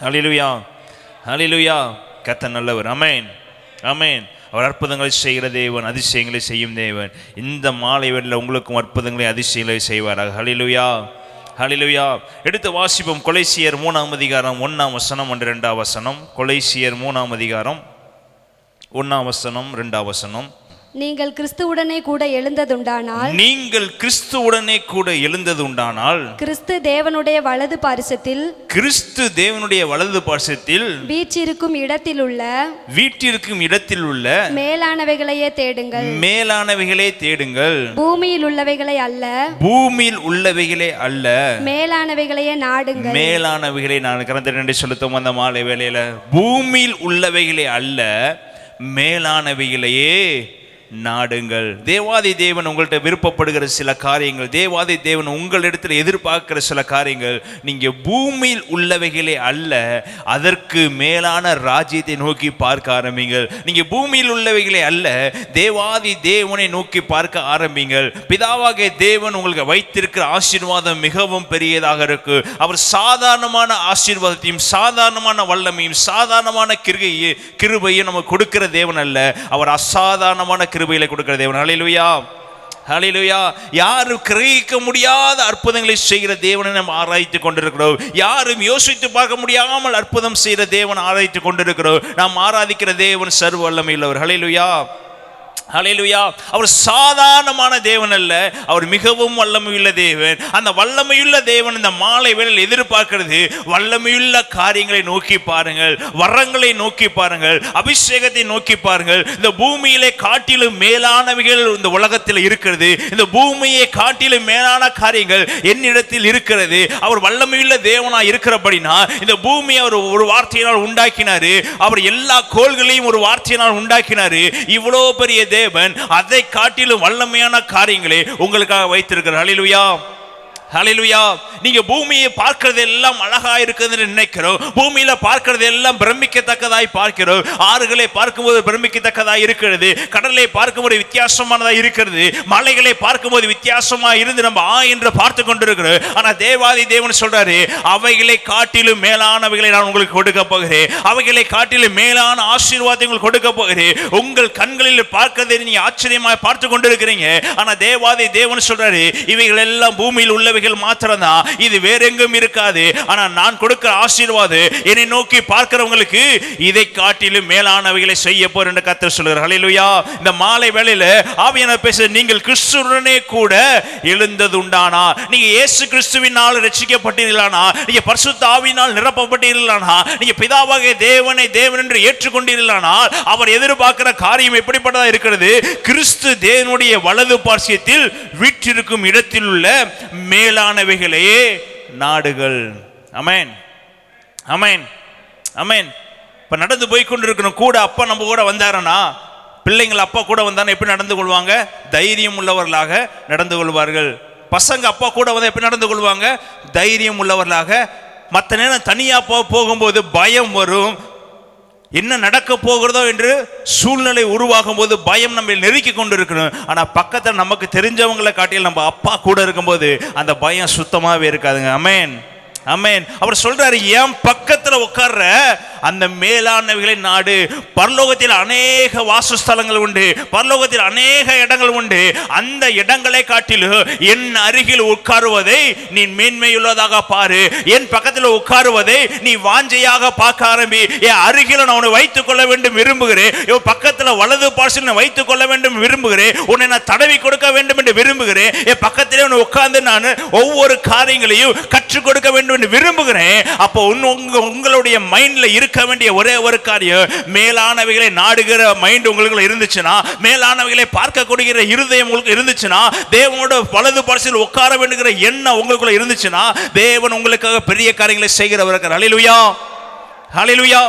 ஹல்லேலூயா, ஹல்லேலூயா. கர்த்தர் நல்லவர். ஆமென், ஆமென். அவர் அற்புதங்களை செய்கிற தேவன், அதிசயங்களை செய்யும் தேவன். இந்த மாலை வேளையில் உங்களுக்கும் அற்புதங்களை அதிசயங்களை செய்வாராக. ஹல்லேலூயா, ஹல்லேலூயா. எடுத்து வாசிப்போம். கொலைசியர் 3ஆம் அதிகாரம் 1ஆம் வசனம் 2ஆம் வசனம். கொலைசியர் 3ஆம் அதிகாரம் 1ஆம் வசனம் 2ஆம் வசனம். நீங்கள் கிறிஸ்துவுடனே கூட எழுந்ததுண்டானால், நீங்கள் கிறிஸ்துவுடனே கூட எழுந்ததுண்டானால், கிறிஸ்து தேவனுடைய வலது பாரிசத்தில், கிறிஸ்து தேவனுடைய வலது பாரிசத்தில் வீற்றிருக்கும் இடத்தில் உள்ள மேலானவைகளையே தேடுங்கள். மேலானவைகளே தேடுங்கள். பூமியில் உள்ளவைகளை அல்ல, பூமியில் உள்ளவைகளே அல்ல, மேலானவைகளையே நாடுங்கள். மேலானவைகளை நான் கரந்தே செலுத்தும் அந்த மாலை வேளையில பூமியில் உள்ளவைகளே அல்ல, மேலானவைகளையே நாடுங்கள். தேவாதி தேவன் உங்கள்கிட்ட விருப்பப்படுகிற சில காரியங்கள், தேவாதி தேவன் உங்களிடத்தில் எதிர்பார்க்கிற சில காரியங்கள், நீங்க பூமியில் உள்ளவைகளே அல்ல, அதற்கு மேலான ராஜ்யத்தை நோக்கி பார்க்க ஆரம்பிங்கள். நீங்க பூமியில் உள்ளவைகளே அல்ல, தேவாதி தேவனை நோக்கி பார்க்க ஆரம்பிங்கள். பிதாவாகிய தேவன் உங்களுக்கு வைத்திருக்கிற ஆசீர்வாதம் மிகவும் பெரியதாக இருக்கு. அவர் சாதாரணமான ஆசீர்வாதத்தையும் சாதாரணமான வல்லமையும் சாதாரணமான கிருபையும் நமக்கு கொடுக்கிற தேவன் அல்ல, அவர் அசாதாரணமான கிருபையை கொடுக்கிற தேவன். ஹல்லேலூயா, ஹல்லேலூயா. யாரும் கிரகிக்க முடியாத அற்புதங்களை செய்கிற தேவனை நாம் ஆராய்த்து கொண்டிருக்கிறோம். யாரும் யோசித்து பார்க்க முடியாமல் அற்புதம் செய்கிற தேவன் ஆராய்த்து கொண்டிருக்கிறோம். நாம் ஆராதிக்கிற தேவன் சர்வ வல்லமையுள்ளவர். ஹல்லேலூயா, ஹல்லேலூயா. அவர் சாதாரணமான தேவன் அல்ல, அவர் மிகவும் வல்லமையுள்ள தேவன். அந்த வல்லமையுள்ள தேவன் இந்த மாலை வேளையில் எதிர்பார்க்கிறது, வல்லமையுள்ள காரியங்களை நோக்கி பாருங்கள், வரங்களை நோக்கி பாருங்கள், அபிஷேகத்தை நோக்கி பாருங்கள். இந்த பூமியிலே காட்டிலும் மேலானவைகள் இந்த உலகத்தில் இருக்கிறது. இந்த பூமியை காட்டிலும் மேலான காரியங்கள் என்னிடத்தில் இருக்கிறது. அவர் வல்லமையுள்ள தேவனாய் இருக்கிறபடினா இந்த பூமியை அவர் ஒரு வார்த்தையினால் உண்டாக்கினாரு. அவர் எல்லா கோள்களையும் ஒரு வார்த்தையினால் உண்டாக்கினாரு. இவ்வளோ பெரிய தேவன் அதை காட்டிலும் வல்லமையான காரியங்களை உங்களுக்காக வைத்திருக்கிறார். ஹல்லேலூயா, ஹல்லேலூயா. நீங்க பூமியை பார்க்கிறது எல்லாம் அழகா இருக்குதுன்னு நினைக்கிறோம். பூமியில பார்க்கிறது எல்லாம் பிரமிக்கத்தக்கதாய் பார்க்கிறோம். ஆறுகளை பார்க்கும்போது பிரமிக்கத்தக்கதாய் இருக்கிறது, கடலை பார்க்கும்போது வித்தியாசமானதா இருக்கிறது, மலைகளை பார்க்கும்போது வித்தியாசமா இருந்து நம்ம என்று பார்த்து கொண்டிருக்கிறோம். ஆனா தேவாதி தேவன் சொல்றாரு, அவைகளை காட்டிலும் மேலானவைகளை நான் உங்களுக்கு கொடுக்க போகிறேன், அவைகளை காட்டிலும் மேலான ஆசீர்வாதத்தை உங்களுக்கு கொடுக்க போகிறேன். உங்கள் கண்களில் பார்க்கிறதை நீங்க ஆச்சரியமாய் பார்த்து கொண்டிருக்கிறீங்க. ஆனா தேவாதி தேவன் சொல்றாரு, இவைகள் எல்லாம் பூமியில் உள்ளவை மாத்திரம்தான், இது வேற எங்கும் இருக்காது. ஆனா நான் கொடுக்கிற ஆசீர்வாதம் என்னை நோக்கி பார்க்கிறவங்களுக்கு இதை காட்டிலும் மேலானவைகளை செய்ய போறேன் என்று கர்த்தர் சொல்கிறார். ஹல்லேலூயா. இந்த மாலை வேளையில ஆவியானவர் பேச, நீங்கள் கிறிஸ்துவுடனே கூட எழுந்ததுண்டானா, நீங்க இயேசு கிறிஸ்துவினால் ரட்சிக்கப்பட்டீர்களானா, நீங்க பரிசுத்த ஆவியினால் நிரப்பப்பட்டீர்களானா, நீங்க பிதாவாகிய தேவனை தேவன் என்று ஏற்றுக்கொண்டீர்களானால் அவர் எதிர்பார்க்கிற காரியம் எப்படிப்பட்டதா இருக்கிறது? கிறிஸ்து தேவனுடைய வலது பார்சியத்தில் வீற்றிருக்கும் இடத்தில் உள்ள மேலானவைகளையே நாடுகள். ஆமென், ஆமென், ஆமென். இப்ப நடந்து போய் கொண்டிருக்கணும், கூட அப்பா நம்ம கூட வந்தாரனா, பிள்ளைங்கள் அப்பா கூட வந்தானே எப்படி நடந்து கொள்வாங்க? தைரியம் உள்ளவர்களாக நடந்து கொள்வார்கள். பசங்க அப்பா கூட வந்தா எப்படி நடந்து கொள்வாங்க? தைரியம் உள்ளவர்களாக. மற்ற நேரம் தனியா போகும்போது பயம் வரும். என்ன நடக்க போகிறதோ என்று சூழ்நிலை உருவாகும் போது பயம் நம்ம நெருக்கி கொண்டு இருக்கணும். ஆனா பக்கத்தில் நமக்கு தெரிஞ்சவங்களை காட்டில் நம்ம அப்பா கூட இருக்கும்போது அந்த பயம் சுத்தமாவே இருக்காதுங்க. ஆமென், ஆமென். அவர் சொல்றாரு, என் பக்கத்துல உட்கார்ற அந்த மேலானவைகளை நாடு. பரலோகத்தில் அநேக வாசஸ்தலங்கள் உண்டு, பரலோகத்தில் அநேக இடங்கள் உண்டு. அந்த இடங்களை காட்டிலும் என் அருகில் உட்காருவதை நீ மேன்மையுள்ளதாக பாரு. என் பக்கத்தில் உட்காருவதை நீ வாஞ்சையாக பார்க்க ஆரம்பி. என் அருகில் நான் உன்னை வைத்துக் கொள்ள வேண்டும் விரும்புகிறேன். என் பக்கத்தில் வலது பார்சல் வைத்துக் கொள்ள வேண்டும் விரும்புகிறேன். உன்னை நான் தடவி கொடுக்க வேண்டும் என்று விரும்புகிறேன். என் பக்கத்திலே உன்னை உட்கார்ந்து நான் ஒவ்வொரு காரியங்களையும் கற்றுக் கொடுக்க வேண்டும் என்று விரும்புகிறேன். அப்போ உங்களுடைய மைண்ட்ல இருக்க வேண்டிய ஒரே ஒரு காரியம், மேலானவைகளை நாடுகிற மைண்ட் உங்களுக்கு இருந்துச்சுன்னா, மேலானவைகளை பார்க்கக்கூடிய இருதயம் உங்களுக்கு இருந்துச்சுன்னா, தேவனோட வலது பார்சல் உட்கார வேண்டுகிற எண்ணம் உங்களுக்குள்ள இருந்துச்சுன்னா, தேவன் உங்களுக்காக பெரிய காரியங்களை செய்கிறவர். ஹல்லேலூயா, ஹல்லேலூயா.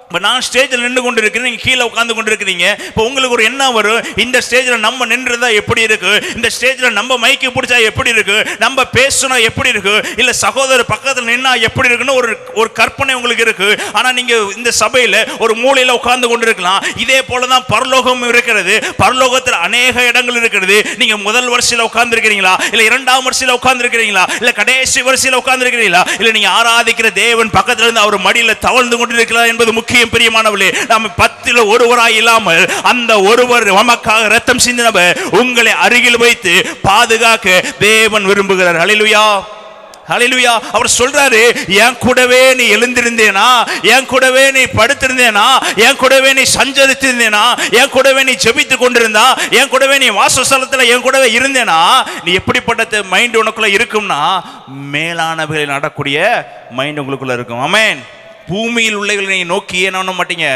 இப்போ நான் ஸ்டேஜில் நின்று கொண்டு இருக்கிறேன், நீங்கள் கீழே உட்காந்து கொண்டு இருக்கிறீங்க. இப்போ உங்களுக்கு ஒரு எண்ணம் வரும், இந்த ஸ்டேஜில் நம்ம நின்றுதா எப்படி இருக்கு, இந்த ஸ்டேஜில் நம்ம மைக்கு பிடிச்சா எப்படி இருக்கு, நம்ம பேசுனா எப்படி இருக்கு, இல்லை சகோதரர் பக்கத்தில் நின்னா எப்படி இருக்குன்னு ஒரு கற்பனை உங்களுக்கு இருக்கு. ஆனால் நீங்கள் இந்த சபையில் ஒரு மூலையில் உட்கார்ந்து கொண்டு இருக்கலாம். இதே போல தான் பரலோகம் இருக்கிறது. பரலோகத்தில் அநேக இடங்கள் இருக்கிறது. நீங்கள் முதல் வரிசையில் உட்கார்ந்து இருக்கிறீங்களா, இல்லை இரண்டாம் வரிசையில் உட்கார்ந்து இருக்கிறீங்களா, இல்லை கடைசி வரிசையில் உட்கார்ந்து இருக்கிறீங்களா, இல்லை நீங்கள் ஆராதிக்கிற தேவன் பக்கத்தில் இருந்து அவர் மடியில் தவழ்ந்து கொண்டு இருக்கிறார் என்பது முக்கியம். பிரியமானவர்களே, நாம் 10 ஒருவராய் இல்லாமல் அந்த ஒருவர் நமக்காக ரத்தம் சிந்தினவர் உங்களை அருகில் வைத்து பாதுகாக்க தேவன் விரும்புகிறார். ஹல்லேலூயா, ஹல்லேலூயா. அவர் சொல்றாரு, என் கூடவே நீ எழுந்திருந்தேனா, என் கூடவே நீ படுத்திருந்தேனா, என் கூடவே நீ சஞ்சரித்திருந்தேனா, என் கூடவே நீ ஜெபித்து கொண்டிருந்தா, என் கூடவே நீ வாசஸ்தலத்தில் என் கூடவே இருந்தேனா, நீ எப்படிப்பட்ட மைண்ட் உனக்குள்ள இருக்கும்னா மேலானவைகளை நடக்கூடிய மைண்ட் உங்களுக்குள்ள இருக்கும். ஆமென். பூமியில் உள்ளவர்களை நீங்க நோக்கி என்ன பண்ண மாட்டீங்க,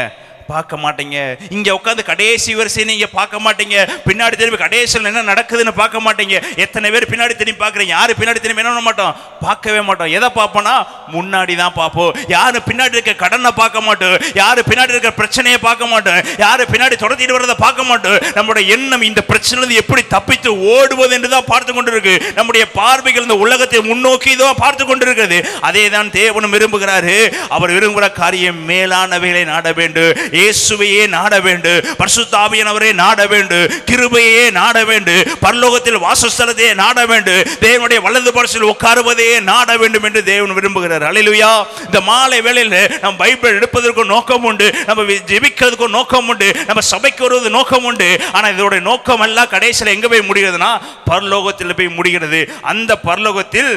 பார்க்க மாட்டீங்க. இங்க உட்காந்து கடைசி வரிசை நீங்க பார்க்க மாட்டீங்க. பின்னாடி திரும்பி கடைசியில் என்ன நடக்குதுன்னு பார்க்க மாட்டீங்க. எத்தனை பேர் பின்னாடி திரும்பி பார்க்குறீங்க? யாரு பின்னாடி திரும்பி என்ன பண்ண மாட்டோம், பார்க்கவே மாட்டோம். எதை பார்ப்போம்னா முன்னாடி தான் பார்ப்போம். யாரு பின்னாடி இருக்க கடனை பார்க்க மாட்டோம், யாரு பின்னாடி இருக்க பிரச்சனையை பார்க்க மாட்டோம், யாரு பின்னாடி துரத்திட்டு வரதை பார்க்க மாட்டோம். நம்முடைய எண்ணம் இந்த பிரச்சனை எப்படி தப்பித்து ஓடுவது என்று தான் பார்த்து கொண்டிருக்கு. நம்முடைய பார்வைகள் இந்த உலகத்தை முன்னோக்கி தான் பார்த்து கொண்டிருக்கிறது. அதே தான் தேவனும் விரும்புகிறாரு. அவர் விரும்புகிற காரியம் மேலானவைகளை நாட வேண்டும், இயேசுவையே நாட வேண்டும், பரிசுத்த ஆவியானவரை நாட வேண்டும், கிருபையே நாட வேண்டும், பரலோகத்தில் வாசஸ்தலத்தையே நாட வேண்டும், தேவனுடைய வலது பரிசில் உட்காருவதையே நாட வேண்டும் என்று தேவன் விரும்புகிறார். ஹல்லேலூயா. இந்த மாலை வேளையில் நம்ம பைபிள் எடுப்பதற்கு நோக்கம் உண்டு, நம்ம ஜெபிக்கிறதுக்கு நோக்கம் உண்டு, நம்ம சபைக்கு வருவது நோக்கம் உண்டு. ஆனால் இதோட நோக்கம் எல்லாம் கடைசியில் எங்க போய் முடிகிறதுனா பரலோகத்தில் போய் முடிகிறது. அந்த பரலோகத்தில்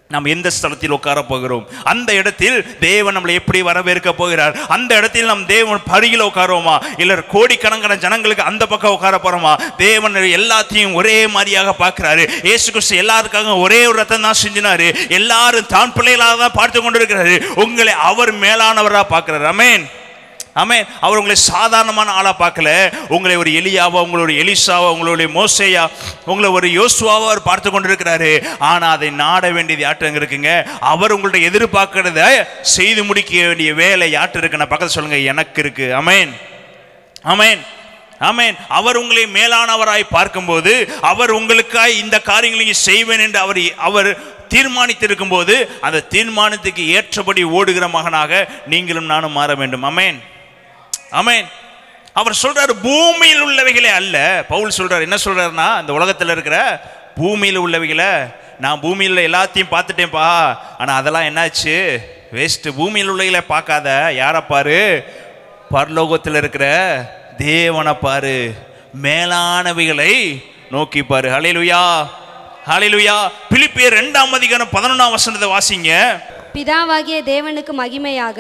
நாம் எந்த ஸ்தலத்தில் உட்கார போகிறோம், அந்த இடத்தில் தேவன் நம்மளை எப்படி வரவேற்க போகிறார், அந்த இடத்தில் நாம் தேவன் பருகில் உட்காருவோமா, இல்லை கோடிக்கணக்கான ஜனங்களுக்கு அந்த பக்கம் உட்கார போறோமா? தேவன் எல்லாத்தையும் ஒரே மாதிரியாக பார்க்கிறாரு. இயேசு கிறிஸ்து எல்லாருக்காக ஒரே ஒரு ரத்தம் தான் செஞ்சினாரு. எல்லாரும் தான் பிள்ளைகளாக தான் பார்த்து கொண்டு இருக்கிறாரு. உங்களை அவர் மேலானவராக பார்க்கிறார். ஆமென், ஆமென். அவர் உங்களை சாதாரணமான ஆளா பார்க்கல. உங்களை ஒரு எலியாவா, உங்களுடைய எலிசாவா, உங்களுடைய மோசேயா, உங்களை ஒரு யோசுவாவா அவர் பார்த்து கொண்டிருக்கிறாரு. ஆனா அதை நாட வேண்டியது யார்ட்ட இருக்குங்க? அவர் உங்களுடைய எதிர்பார்க்கிறத செய்து முடிக்க வேண்டிய வேலை யார்ட்ட இருக்கு? நான் பக்கத்துல சொல்லுங்க, எனக்கு இருக்கு. ஆமென், ஆமென், ஆமென். அவர் உங்களை மேலானவராய் பார்க்கும்போது, அவர் உங்களுக்காய் இந்த காரியங்களை செய்வேன் என்று அவர் தீர்மானித்திருக்கும் போது, அந்த தீர்மானத்துக்கு ஏற்றபடி ஓடுகிற மகனாக நீங்களும் நானும் மாற வேண்டும். ஆமென், ஆமென். அவர் சொல்றாரு, பூமியில் உள்ளவைகளே அல்ல. பவுல் சொல்றாரு, என்ன சொல்றாருன்னா, இந்த உலகத்தில் இருக்கிற பூமியில் உள்ளவைகளை, நான் பூமியில் எல்லாத்தையும் பார்த்துட்டேன்ப்பா, ஆனா அதெல்லாம் என்னாச்சு, வேஸ்ட். பூமியில் உள்ளவைகளை பார்க்காத, யாரை பாரு, பரலோகத்தில் இருக்கிற தேவனை பாரு, மேலானவைகளை நோக்கி பாரு. ஹல்லேலூயா, ஹல்லேலூயா. பிலிப்பியர் 2:11 வாசிங்க. பிதாவாகிய தேவனுக்கு மகிமையாக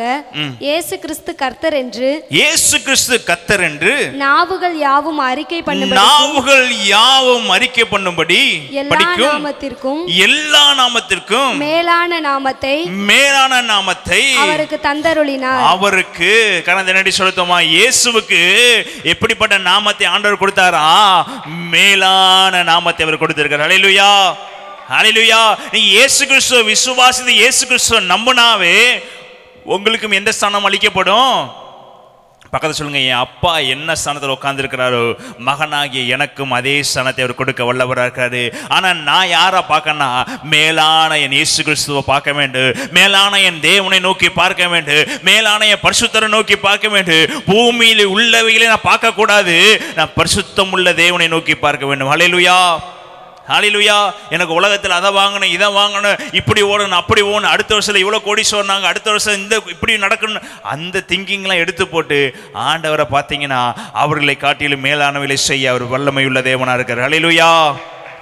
இயேசு கிறிஸ்து கர்த்தர் என்று, இயேசு கிறிஸ்து கர்த்தர் என்று நாவுகள் யாவும் அறிக்கை பண்ணும்படி, நாவுகள் யாவும் அறிக்கை பண்ணும்படி, எல்லா நாமத்திற்கும் மேலான நாமத்தை, மேலான நாமத்தை அவருக்கு தந்தருளினார். அவருக்கு கடந்த நடி சொல்லுமா, இயேசுவுக்கு எப்படிப்பட்ட நாமத்தை ஆண்டவர் கொடுத்தாரா? மேலான நாமத்தை அவர் கொடுத்திருக்கிறார். ஹல்லேலூயா, ஹல்லேலூயா. நீ இயேசு கிறிஸ்துவை விசுவாசித்து இயேசு கிறிஸ்துவை நம்பினாவே உங்களுக்கும் எந்த ஸ்தானம் அளிக்கப்படும்? பக்கத்தில் சொல்லுங்க, என் அப்பா என்ன ஸ்தானத்தில் உட்கார்ந்து இருக்கிறாரோ, மகனாகிய எனக்கும் அதே ஸ்தானத்தை அவர் கொடுக்க வல்லவராக இருக்காரு. ஆனால் நான் யாரை பார்க்கனா, மேலான என் இயேசு கிறிஸ்துவை பார்க்க வேண்டும், மேலான என் தேவனை நோக்கி பார்க்க வேண்டும், மேலான என் பரிசுத்தரை நோக்கி பார்க்க வேண்டும். பூமியில் உள்ளவைகளை நான் பார்க்க கூடாது, நான் பரிசுத்தம் உள்ள தேவனை நோக்கி பார்க்க வேண்டும். ஹல்லேலூயா, ஹல்லேலூயா. எனக்கு உலகத்தில் அதை வாங்கணும், இதை வாங்கணும், இப்படி ஓடணும், அப்படி ஓடணும், அடுத்த வருஷத்தில் இவ்வளோ கோடி சொன்னாங்க, அடுத்த வருஷம் இந்த இப்படி நடக்கணும், அந்த திங்கிங்லாம் எடுத்து போட்டு ஆண்டவரை பார்த்தீங்கன்னா அவர்களை காட்டிலும் மேலானவர்களை செய்ய அவர் வல்லமையுள்ள தேவனாக இருக்கார். ஹல்லேலூயா,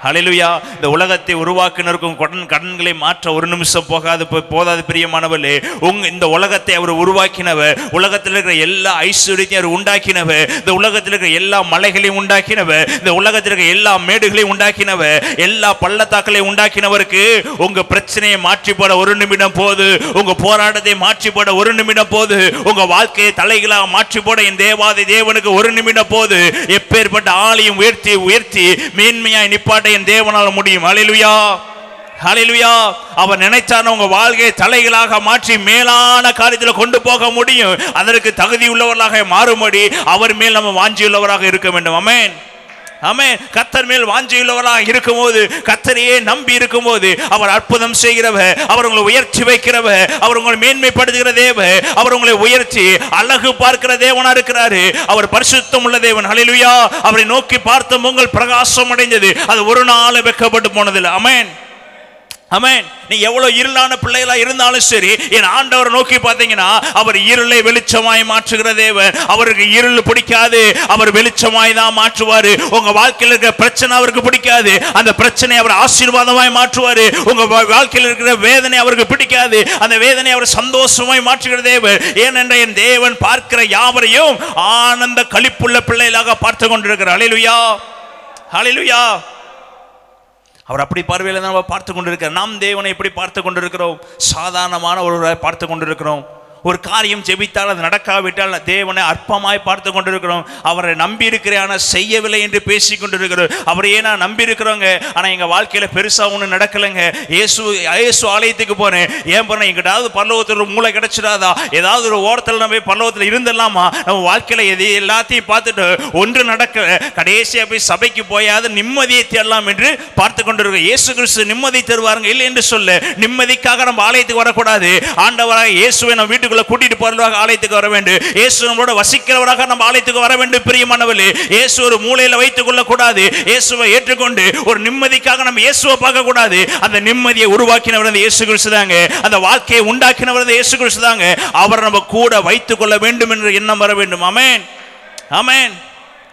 ஹல்லேலூயா. இந்த உலகத்தை உருவாக்கினருக்கும் கடன்களை மாற்ற ஒரு நிமிஷம் போதாது பிரியமானவர்களே. இந்த உலகத்தை அவர் உருவாக்கினவர், உலகத்தில் இருக்கிற எல்லா ஐஸ்வர்யத்தையும் அவர் உண்டாக்கினவர், இந்த உலகத்தில் இருக்கிற எல்லா மலைகளையும் உண்டாக்கினவர், இந்த உலகத்தில் இருக்கிற எல்லா மேடுகளையும் உண்டாக்கினவர், எல்லா பள்ளத்தாக்களையும் உண்டாக்கினவருக்கு உங்க பிரச்சனையை மாற்றி போட ஒரு நிமிடம் போது, உங்க போராட்டத்தை மாற்றி போட ஒரு நிமிடம் போது, உங்க வாழ்க்கையை தலைகளாக மாற்றி போட என் தேவாதி தேவனுக்கு ஒரு நிமிடம் போது, எப்பேற்பட்ட ஆளையும் உயர்த்தி உயர்த்தி மேன்மையாய் நிப்பாட்ட என் தேவனால் முடியும். ஹல்லேலூயா, ஹல்லேலூயா. அவர் நினைச்சான உங்க வாழ்க்கையை தலைகளாக மாற்றி மேலான காரியத்தில் கொண்டு போக முடியும். அதற்கு தகுதி உள்ளவர்களாக மாறும்படி அவர் மேல் நம்ம வாஞ்சியுள்ளவராக இருக்க வேண்டும். ஆமென், ஆமென். கர்த்தர் மேல் வாஞ்சியுள்ளவராக இருக்கும்போது, கர்த்தரையே நம்பி இருக்கும்போது, அவர் அற்புதம் செய்கிறவர், அவர் உங்களை உயர்த்தி வைக்கிறவர், அவர் உங்களை மேன்மைப்படுத்துகிற தேவன், அவர் உங்களை உயர்த்தி அழகு பார்க்கிற தேவனா இருக்கிறாரு. அவர் பரிசுத்தம் உள்ள தேவன். ஹல்லேலூயா. அவரை நோக்கி பார்த்த உங்கள் பிரகாசம் அடைந்தது, அது ஒரு நாள் வெட்கப்பட்டு போனதில்லை. ஆமென், ஆமென். நீ எவ்வளவு இருளான பிள்ளைகளா இருந்தாலும் சரி, என் ஆண்டவரை நோக்கி பார்த்தீங்கன்னா அவர் இருளை வெளிச்சமாய் மாற்றுகிற தேவன். அவருக்கு இருள் பிடிக்காது, அவர் வெளிச்சமாய் தான் மாற்றுவாரு. உங்க வாழ்க்கையில் இருக்கிற பிரச்சனை அவருக்கு பிடிக்காது, அந்த பிரச்சனை அவர் ஆசீர்வாதமாய் மாற்றுவாரு. உங்க வாழ்க்கையில் இருக்கிற வேதனை அவருக்கு பிடிக்காது, அந்த வேதனை அவர் சந்தோஷமாய் மாற்றுகிற தேவன். ஏனென்ற என் தேவன் பார்க்கிற யாவரையும் ஆனந்த களிப்புள்ள பிள்ளைகளாக பார்த்து கொண்டிருக்கிறார். ஹல்லேலூயா, ஹல்லேலூயா. அவர் அப்படி பார்வையில் நம்ம பார்த்து கொண்டிருக்கிறோம். நாம் தேவனை எப்படி பார்த்து கொண்டிருக்கிறோம்? சாதாரணமான ஒருவரை பார்த்து கொண்டிருக்கிறோம். ஒரு காரியம் ஜெபித்தால் அது நடக்காவிட்டால் தேவனை அற்பமாய் பார்த்து கொண்டிருக்கிறோம். அவரை நம்பி இருக்கிறேன் ஆனால் செய்யவில்லை என்று பேசி கொண்டிருக்கிறோம். அவரையே நான் நம்பி இருக்கிறோங்க, ஆனால் எங்கள் வாழ்க்கையில் பெருசாக ஒன்றும் நடக்கலைங்க. இயேசு ஆலயத்துக்கு போனேன், ஏன் போனேன், எங்கிட்டாவது பரலோகத்தில் ஒரு மூளை கிடைச்சிடாதா, ஏதாவது ஒரு ஓரத்தில் நம்ம போய் பரலோகத்தில் இருந்துடலாமா? நம்ம வாழ்க்கையில் எது எல்லாத்தையும் பார்த்துட்டு ஒன்று நடக்க கடைசியாக போய் சபைக்கு போயாவது நிம்மதியை தேடலாம் என்று பார்த்து கொண்டிருக்கிறோம். இயேசு கிறிஸ்து நிம்மதி தருவாருங்க, இல்லை என்று சொல்ல. நிம்மதிக்காக நம்ம ஆலயத்துக்கு வரக்கூடாது. ஆண்டவராக இயேசுவை நம்ம வீட்டுக்கு கூட்டிட்டு போறவராக ஆலயத்துக்கு வர வேண்டும். இயேசு நம்மளோட வசிக்கிறவராக நம்ம ஆலயத்துக்கு வர வேண்டும். பிரியமானவர்களே, இயேசு ஒரு மூலையில வைத்துக் கொள்ள கூடாது. இயேசுவை ஏற்றுக்கொண்டு ஒரு நிம்மதிக்காக நம்ம இயேசுவை பார்க்க கூடாது. அந்த நிம்மதியை உருவாக்கினவர் இயேசு கிறிஸ்து தாங்க. அந்த வாழ்க்கையை உண்டாக்கினவர் இயேசு கிறிஸ்து தாங்க. அவர் நம்ம கூட வைத்துக் கொள்ள வேண்டும் என்ற எண்ணம் வர வேண்டும். ஆமென், ஆமென்,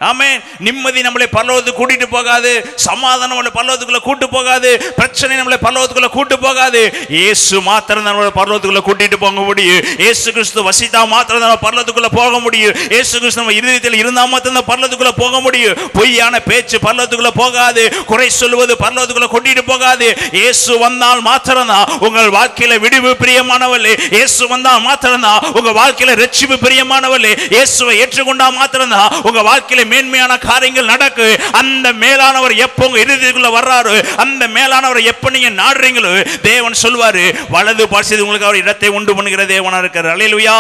ஆமென். நிம்மதி நம்மளை பரலோகத்துக்கு கூட்டிட்டு போகாது, சமாதானம் நம்மளை பரலோகத்துக்குள்ள கூட்டு போகாது, பிரச்சனை நம்மளை பரலோகத்துக்குள்ள கூட்டு போகாது. இயேசு மாத்திரம் நம்மளை பரலோகத்துக்குள்ள கூட்டிட்டு போக முடியும். இயேசு கிறிஸ்து வசித்தா மாத்திரம் நம்ம பரலோகத்துக்குள்ள போக முடியும். இயேசு கிறிஸ்து நம்ம இருதயத்தில் இருந்தா மாத்திரம் தான் பரலோகத்துக்குள்ள போக முடியும். பொய்யான பேச்சு பரலோகத்துக்குள்ள போகாது, குறை சொல்வது பரலோகத்துக்குள்ள கூட்டிட்டு போகாது. இயேசு வந்தால் மாத்திரம் தான் உங்கள் வாழ்க்கையில விடுவு. பிரியமானவர்களே, இயேசு வந்தால் மாத்திரம் தான் உங்க வாழ்க்கையில ரட்சிப்பு. பிரியமானவர்களே, இயேசுவை ஏற்றுக்கொண்டா மாத்திரம் தான் உங்க வாழ்க்கையில மேன்மையான காரியங்கள் நடக்கு. அந்த மேலானவர் எப்போ உங்க இருதயத்துக்குள்ள வர்றாரு, அந்த மேலானவர் எப்ப நீங்க நாடுறீங்களோ, தேவன் சொல்வாரு, வலது பார்சது உங்களுக்கு அவர் இடத்தை உண்டு பண்ணுகிற தேவனா இருக்காரு. ஹல்லேலூயா,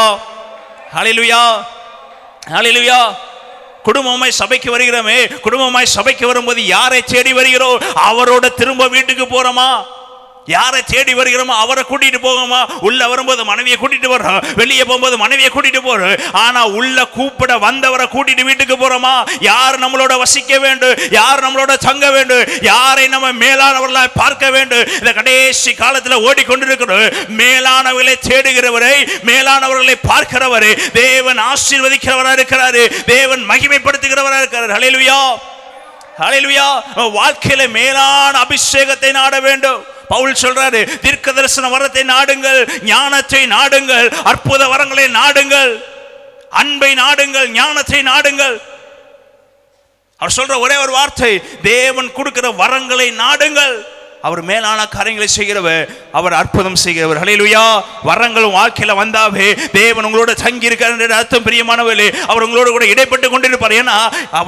ஹல்லேலூயா, ஹல்லேலூயா. குடும்பமாய் சபைக்கு வருகிறோமே, குடும்பமாய் சபைக்கு வரும்போது யாரை தேடி வருகிறோம்? அவரோட திரும்ப வீட்டுக்கு போறோமா? யாரை தேடி வருகிறோமோ அவரை கூட்டிட்டு போகமா? உள்ள வரும்போது மனைவியை கூட்டிட்டு போறோம், வெளியே போகும்போது மனைவியை கூட்டிட்டு போறோம். ஆனா உள்ள கூப்பிட வந்தவரை கூட்டிட்டு வீட்டுக்கு போறோமா? யார் நம்மளோட வசிக்க வேண்டும், யார் நம்மளோட தங்க வேண்டும், யாரை நம்ம மேலானவர்களாய் பார்க்க வேண்டும். இந்த கடைசி காலத்துல ஓடிக்கொண்டிருக்கிறோம். மேலானவர்களை தேடுகிறவரை, மேலானவர்களை பார்க்கிறவரை தேவன் ஆசீர்வதிக்கிறவரா இருக்கிறாரு, தேவன் மகிமைப்படுத்துகிறவரா இருக்கிறார். ஹல்லேலூயா, ஹல்லேலூயா. வாழ்க்கையில மேலான அபிஷேகத்தை நாட வேண்டும். பவுல் சொல்றாரு, தீர்க்க தரிசன வரத்தை நாடுங்கள், ஞானத்தை நாடுங்கள், அற்புத வரங்களை நாடுங்கள், அன்பை நாடுங்கள், ஞானத்தை நாடுங்கள். அவர் சொல்ற ஒரே ஒரு வார்த்தை, தேவன் கொடுக்கிற வரங்களை நாடுங்கள். அவர் மேலான காரியங்களை செய்கிறவர், அவர் அற்புதம் செய்கிறவர். ஹல்லேலூயா. வரங்கள் வாழ்க்கையில வந்தாவே தேவன் உங்களோட தங்கி இருக்கார் என்ற அர்த்தம். பிரியமானவர்களே, அவர் உங்களோட கூட இடைப்பட்டு கொண்டிருப்பார். ஏன்னா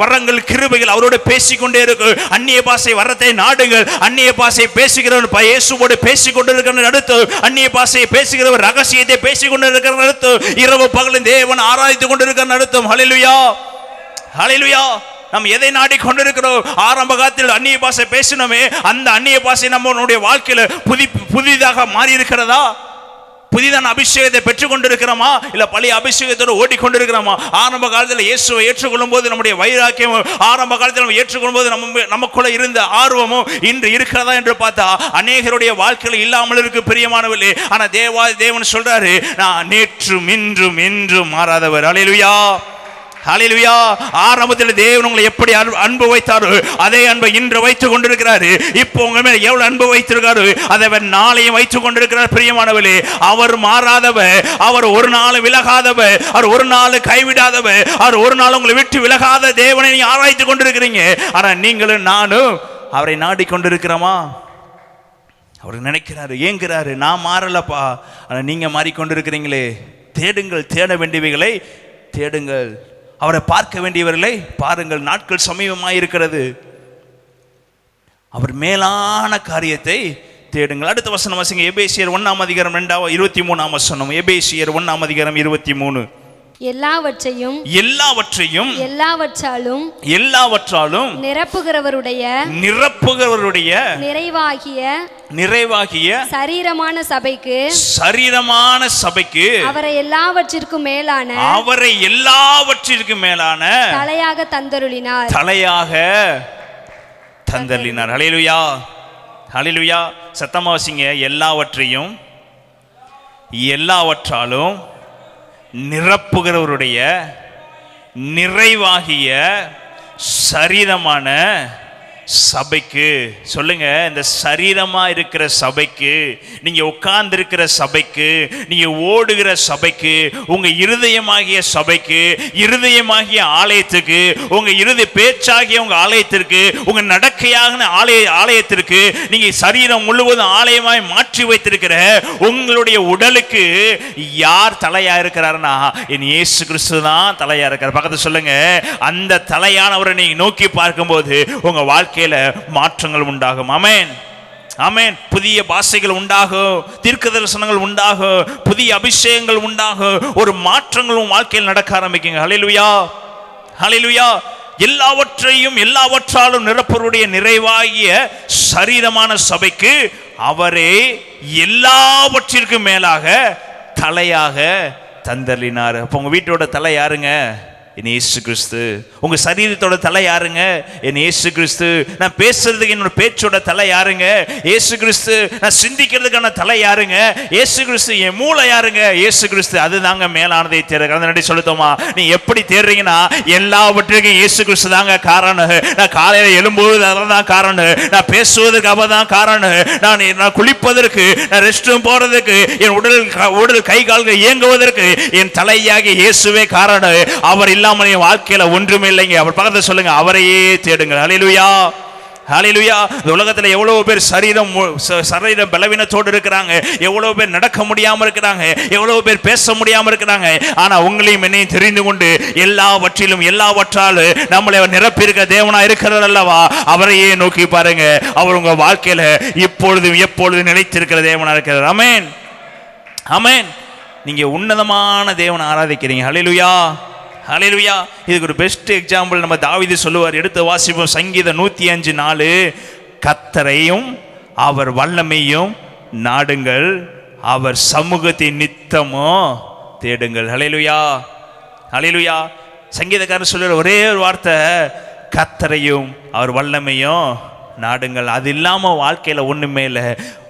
வரங்கள் கிருபைகள் அவரோட பேசிக்கொண்டே இருக்கு. அந்நிய பாஷை வரத்தை நாடுங்கள். அந்நிய பாஷை பேசுகிறவர் இயேசுவோடு பேசிக்கொண்டிருக்கிற அடுத்து, அந்நிய பாஷையை பேசுகிறவர் ரகசியத்தை பேசிக்கொண்டிருக்கிற அடுத்து, இரவு பகலும் தேவன் ஆராய்ந்து கொண்டிருக்கிற அர்த்தம். ஹல்லேலூயா, ஹல்லேலூயா. நாம் எதை நாடிக்கொண்டிருக்கிறோம்? ஆரம்ப காலத்தில் அந்நிய பாஷை பேசினோமே, அந்த அந்நிய பாஷை நம்மளுடைய வாழ்க்கையில புதிதாக மாறி இருக்கிறதா? புதிதான அபிஷேகத்தை பெற்றுக் கொண்டிருக்கிறோமா, இல்ல பழைய அபிஷேகத்தோடு ஓடிக்கொண்டிருக்கிறோமா? ஆரம்ப காலத்தில் இயேசுவை ஏற்றுக்கொள்ளும் போது நம்முடைய வைராக்கியமும், ஆரம்ப காலத்தில் நம்ம ஏற்றுக்கொள்ளும் போது நமக்குள்ள இருந்த ஆர்வமும் இன்று இருக்கிறதா என்று பார்த்தா அநேகருடைய வாழ்க்கையில் இல்லாமல் இருக்கு. பிரியமானவர்களே, ஆனா தேவன் சொல்றாரு, நான் நேற்றும் இன்றும் என்றும் மாறாதவர். ஹல்லேலூயா, ஹல்லேலூயா. ஆரம்பத்தில் தேவன் உங்களை எப்படி அன்பு வைத்தாரோ அதே அன்பை இன்று வைத்துக் கொண்டிருக்கிறாரு. இப்போ உங்க மேல எவ்வளவு அன்பு வைத்திருக்காரு அதை நாளையும் வைத்துக் கொண்டிருக்கிறார். பிரியமானவர்களே, அவர் மாறாதவர், அவர் ஒரு நாள் விலகாதவர், அவர் ஒரு நாள் கைவிடாதவர், அவர் ஒரு நாள் உங்களை விட்டு விலகாத தேவனை நீங்க ஆராய்ந்து கொண்டிருக்கிறீங்க. ஆனா நீங்களும் நானும் அவரை நாடிக்கொண்டிருக்கிறோமா? அவர் நினைக்கிறாரு, ஏங்குறாரு, நான் மாறலப்பா, ஆனா நீங்க மாறிக்கொண்டிருக்கிறீங்களே. தேடுங்கள், தேட வேண்டியவைகளை தேடுங்கள், அவரை பார்க்க வேண்டியவர்களை பாருங்கள். நாட்கள் சமீபமாயிருக்கிறது. அவர் மேலான காரியத்தை தேடுங்கள். அடுத்த வசனம் வாசிங்க. எபேசியர் 1:23 வசனம். எபேசியர் 1:23. எல்லாவற்றையும் எல்லாவற்றாலும் நிரப்புகிறவருடைய நிறைவாகிய சரீரமான சபைக்கு அவரை எல்லாவற்றிற்கும் மேலான தலையாக தந்தருளினார். ஹல்லேலூயா, ஹல்லேலூயா. சத்தமா வாசிங்க. எல்லாவற்றாலும் நிரப்புகிறவருடைய நிறைவாகிய சரீரமான சபைக்கு. சொல்லுங்க, இந்த சரீரமா இருக்கிற சபைக்கு, நீங்க உட்கார்ந்து இருக்கிற சபைக்கு, நீங்க ஓடுகிற சபைக்கு, உங்க இருதயமாகிய சபைக்கு, இருதயமாகிய ஆலயத்துக்கு, உங்க இருதய பேச்சாகிய உங்க ஆலயத்திற்கு, உங்க நடக்கையாக ஆலயத்திற்கு, நீங்க சரீரம் முழுவதும் ஆலயமாய் மாற்றி வைத்திருக்கிற உங்களுடைய உடலுக்கு யார் தலையா இருக்கிறார்னா என் இயேசு கிறிஸ்து தான் தலையா இருக்கிறார். பக்கத்துல சொல்லுங்க, அந்த தலையானவரை நீங்க நோக்கி பார்க்கும்போது உங்க வாழ்க்கை மாற்றங்கள் உண்டாகும். ஆமென், ஆமென். புதிய பாஷைகள் உண்டாகும், தீர்க்க தரிசனங்கள் உண்டாகும், புதிய அபிஷேகங்கள் உண்டாகும், ஒரு மாற்றங்களும் வாழ்க்கையில் நடக்க ஆரம்பிக்குங்க. ஹல்லேலூயா, ஹல்லேலூயா. எல்லாவற்றாலும் நிரப்பருடைய நிறைவாகிய சரீரமான சபைக்கு அவரே எல்லாவற்றிற்கும் மேலாக தலையாக தந்தளினார். அப்ப உங்க வீட்டோட தலை யாருங்க? என் இயேசு கிறிஸ்து. உங்க சரீரத்தோட தலை யாருங்க? என் இயேசு கிறிஸ்து. நான் பேசுறதுக்கு என்னோட பேச்சோட தலை யாருங்க? இயேசு கிறிஸ்து. நான் சிந்திக்கிறதுக்கான தலை யாருங்க? இயேசு கிறிஸ்து. என் மூளை யாருங்க? இயேசு கிறிஸ்து. அதுதாங்க மேலானதை தேடுங்க. அந்த நடி சொல்லுத்தோமா, நீ எப்படி தேடுறீங்கன்னா எல்லாவற்றுக்கும் இயேசு கிறிஸ்து தாங்க காரணம். நான் காலையில எழும்போது அதெல்லாம் காரணம், நான் பேசுவதற்கு அவதான் காரணம், நான் குளிப்பதற்கு, நான் ரெஸ்ட் ரூம் போறதுக்கு, என் உடல் கை கால்கள் இயங்குவதற்கு என் தலையாகிய இயேசுவே காரணம். அவர் இல்லாமல் என் வாழ்க்கையில ஒன்றுமே இல்லைங்க. அவர் பக்கத்துல சொல்லுங்க, அவரையே தேடுங்க. ஹல்லேலூயா, ஹல்லேலூயா. இந்த உலகத்துல எவ்வளவு பேர் சரீர பலவீனத்தோடு இருக்கிறாங்க, எவ்வளவு பேர் நடக்க முடியாம இருக்கிறாங்க, எவ்வளவு பேர் பேச முடியாம இருக்கிறாங்க. ஆனா உங்களையும் என்னையும் தெரிந்து கொண்டு எல்லாவற்றாலும் நம்மளை நிரப்பி இருக்க தேவனா இருக்கிறார் அல்லவா, அவரையே நோக்கி பாருங்க. அவர் உங்க வாழ்க்கையில எப்பொழுதும் நிலைத்திருக்கிற தேவனா இருக்கிறார். ஆமென், ஆமென். நீங்க உன்னதமான தேவனை ஆராதிக்கிறீங்க. ஹல்லேலூயா, ஹல்லேலூயா. இதுக்கு ஒரு பெஸ்ட் எக்ஸாம்பிள் நம்ம தாவீது சொல்லுவார். எடுத்து வாசிப்போம். சங்கீதம் 105:4. கர்த்தரையும் அவர் வல்லமையும் நாடுங்கள், அவர் சமூகத்தை நித்தமும் தேடுங்கள். ஹல்லேலூயா, ஹல்லேலூயா. சங்கீதக்காரர் சொல்லுற ஒரே ஒரு வார்த்தை, கர்த்தரையும் அவர் வல்லமையும் நாடுங்கள். அது இல்லாம வாழ்க்கையில ஒண்ணுமே இல்லை.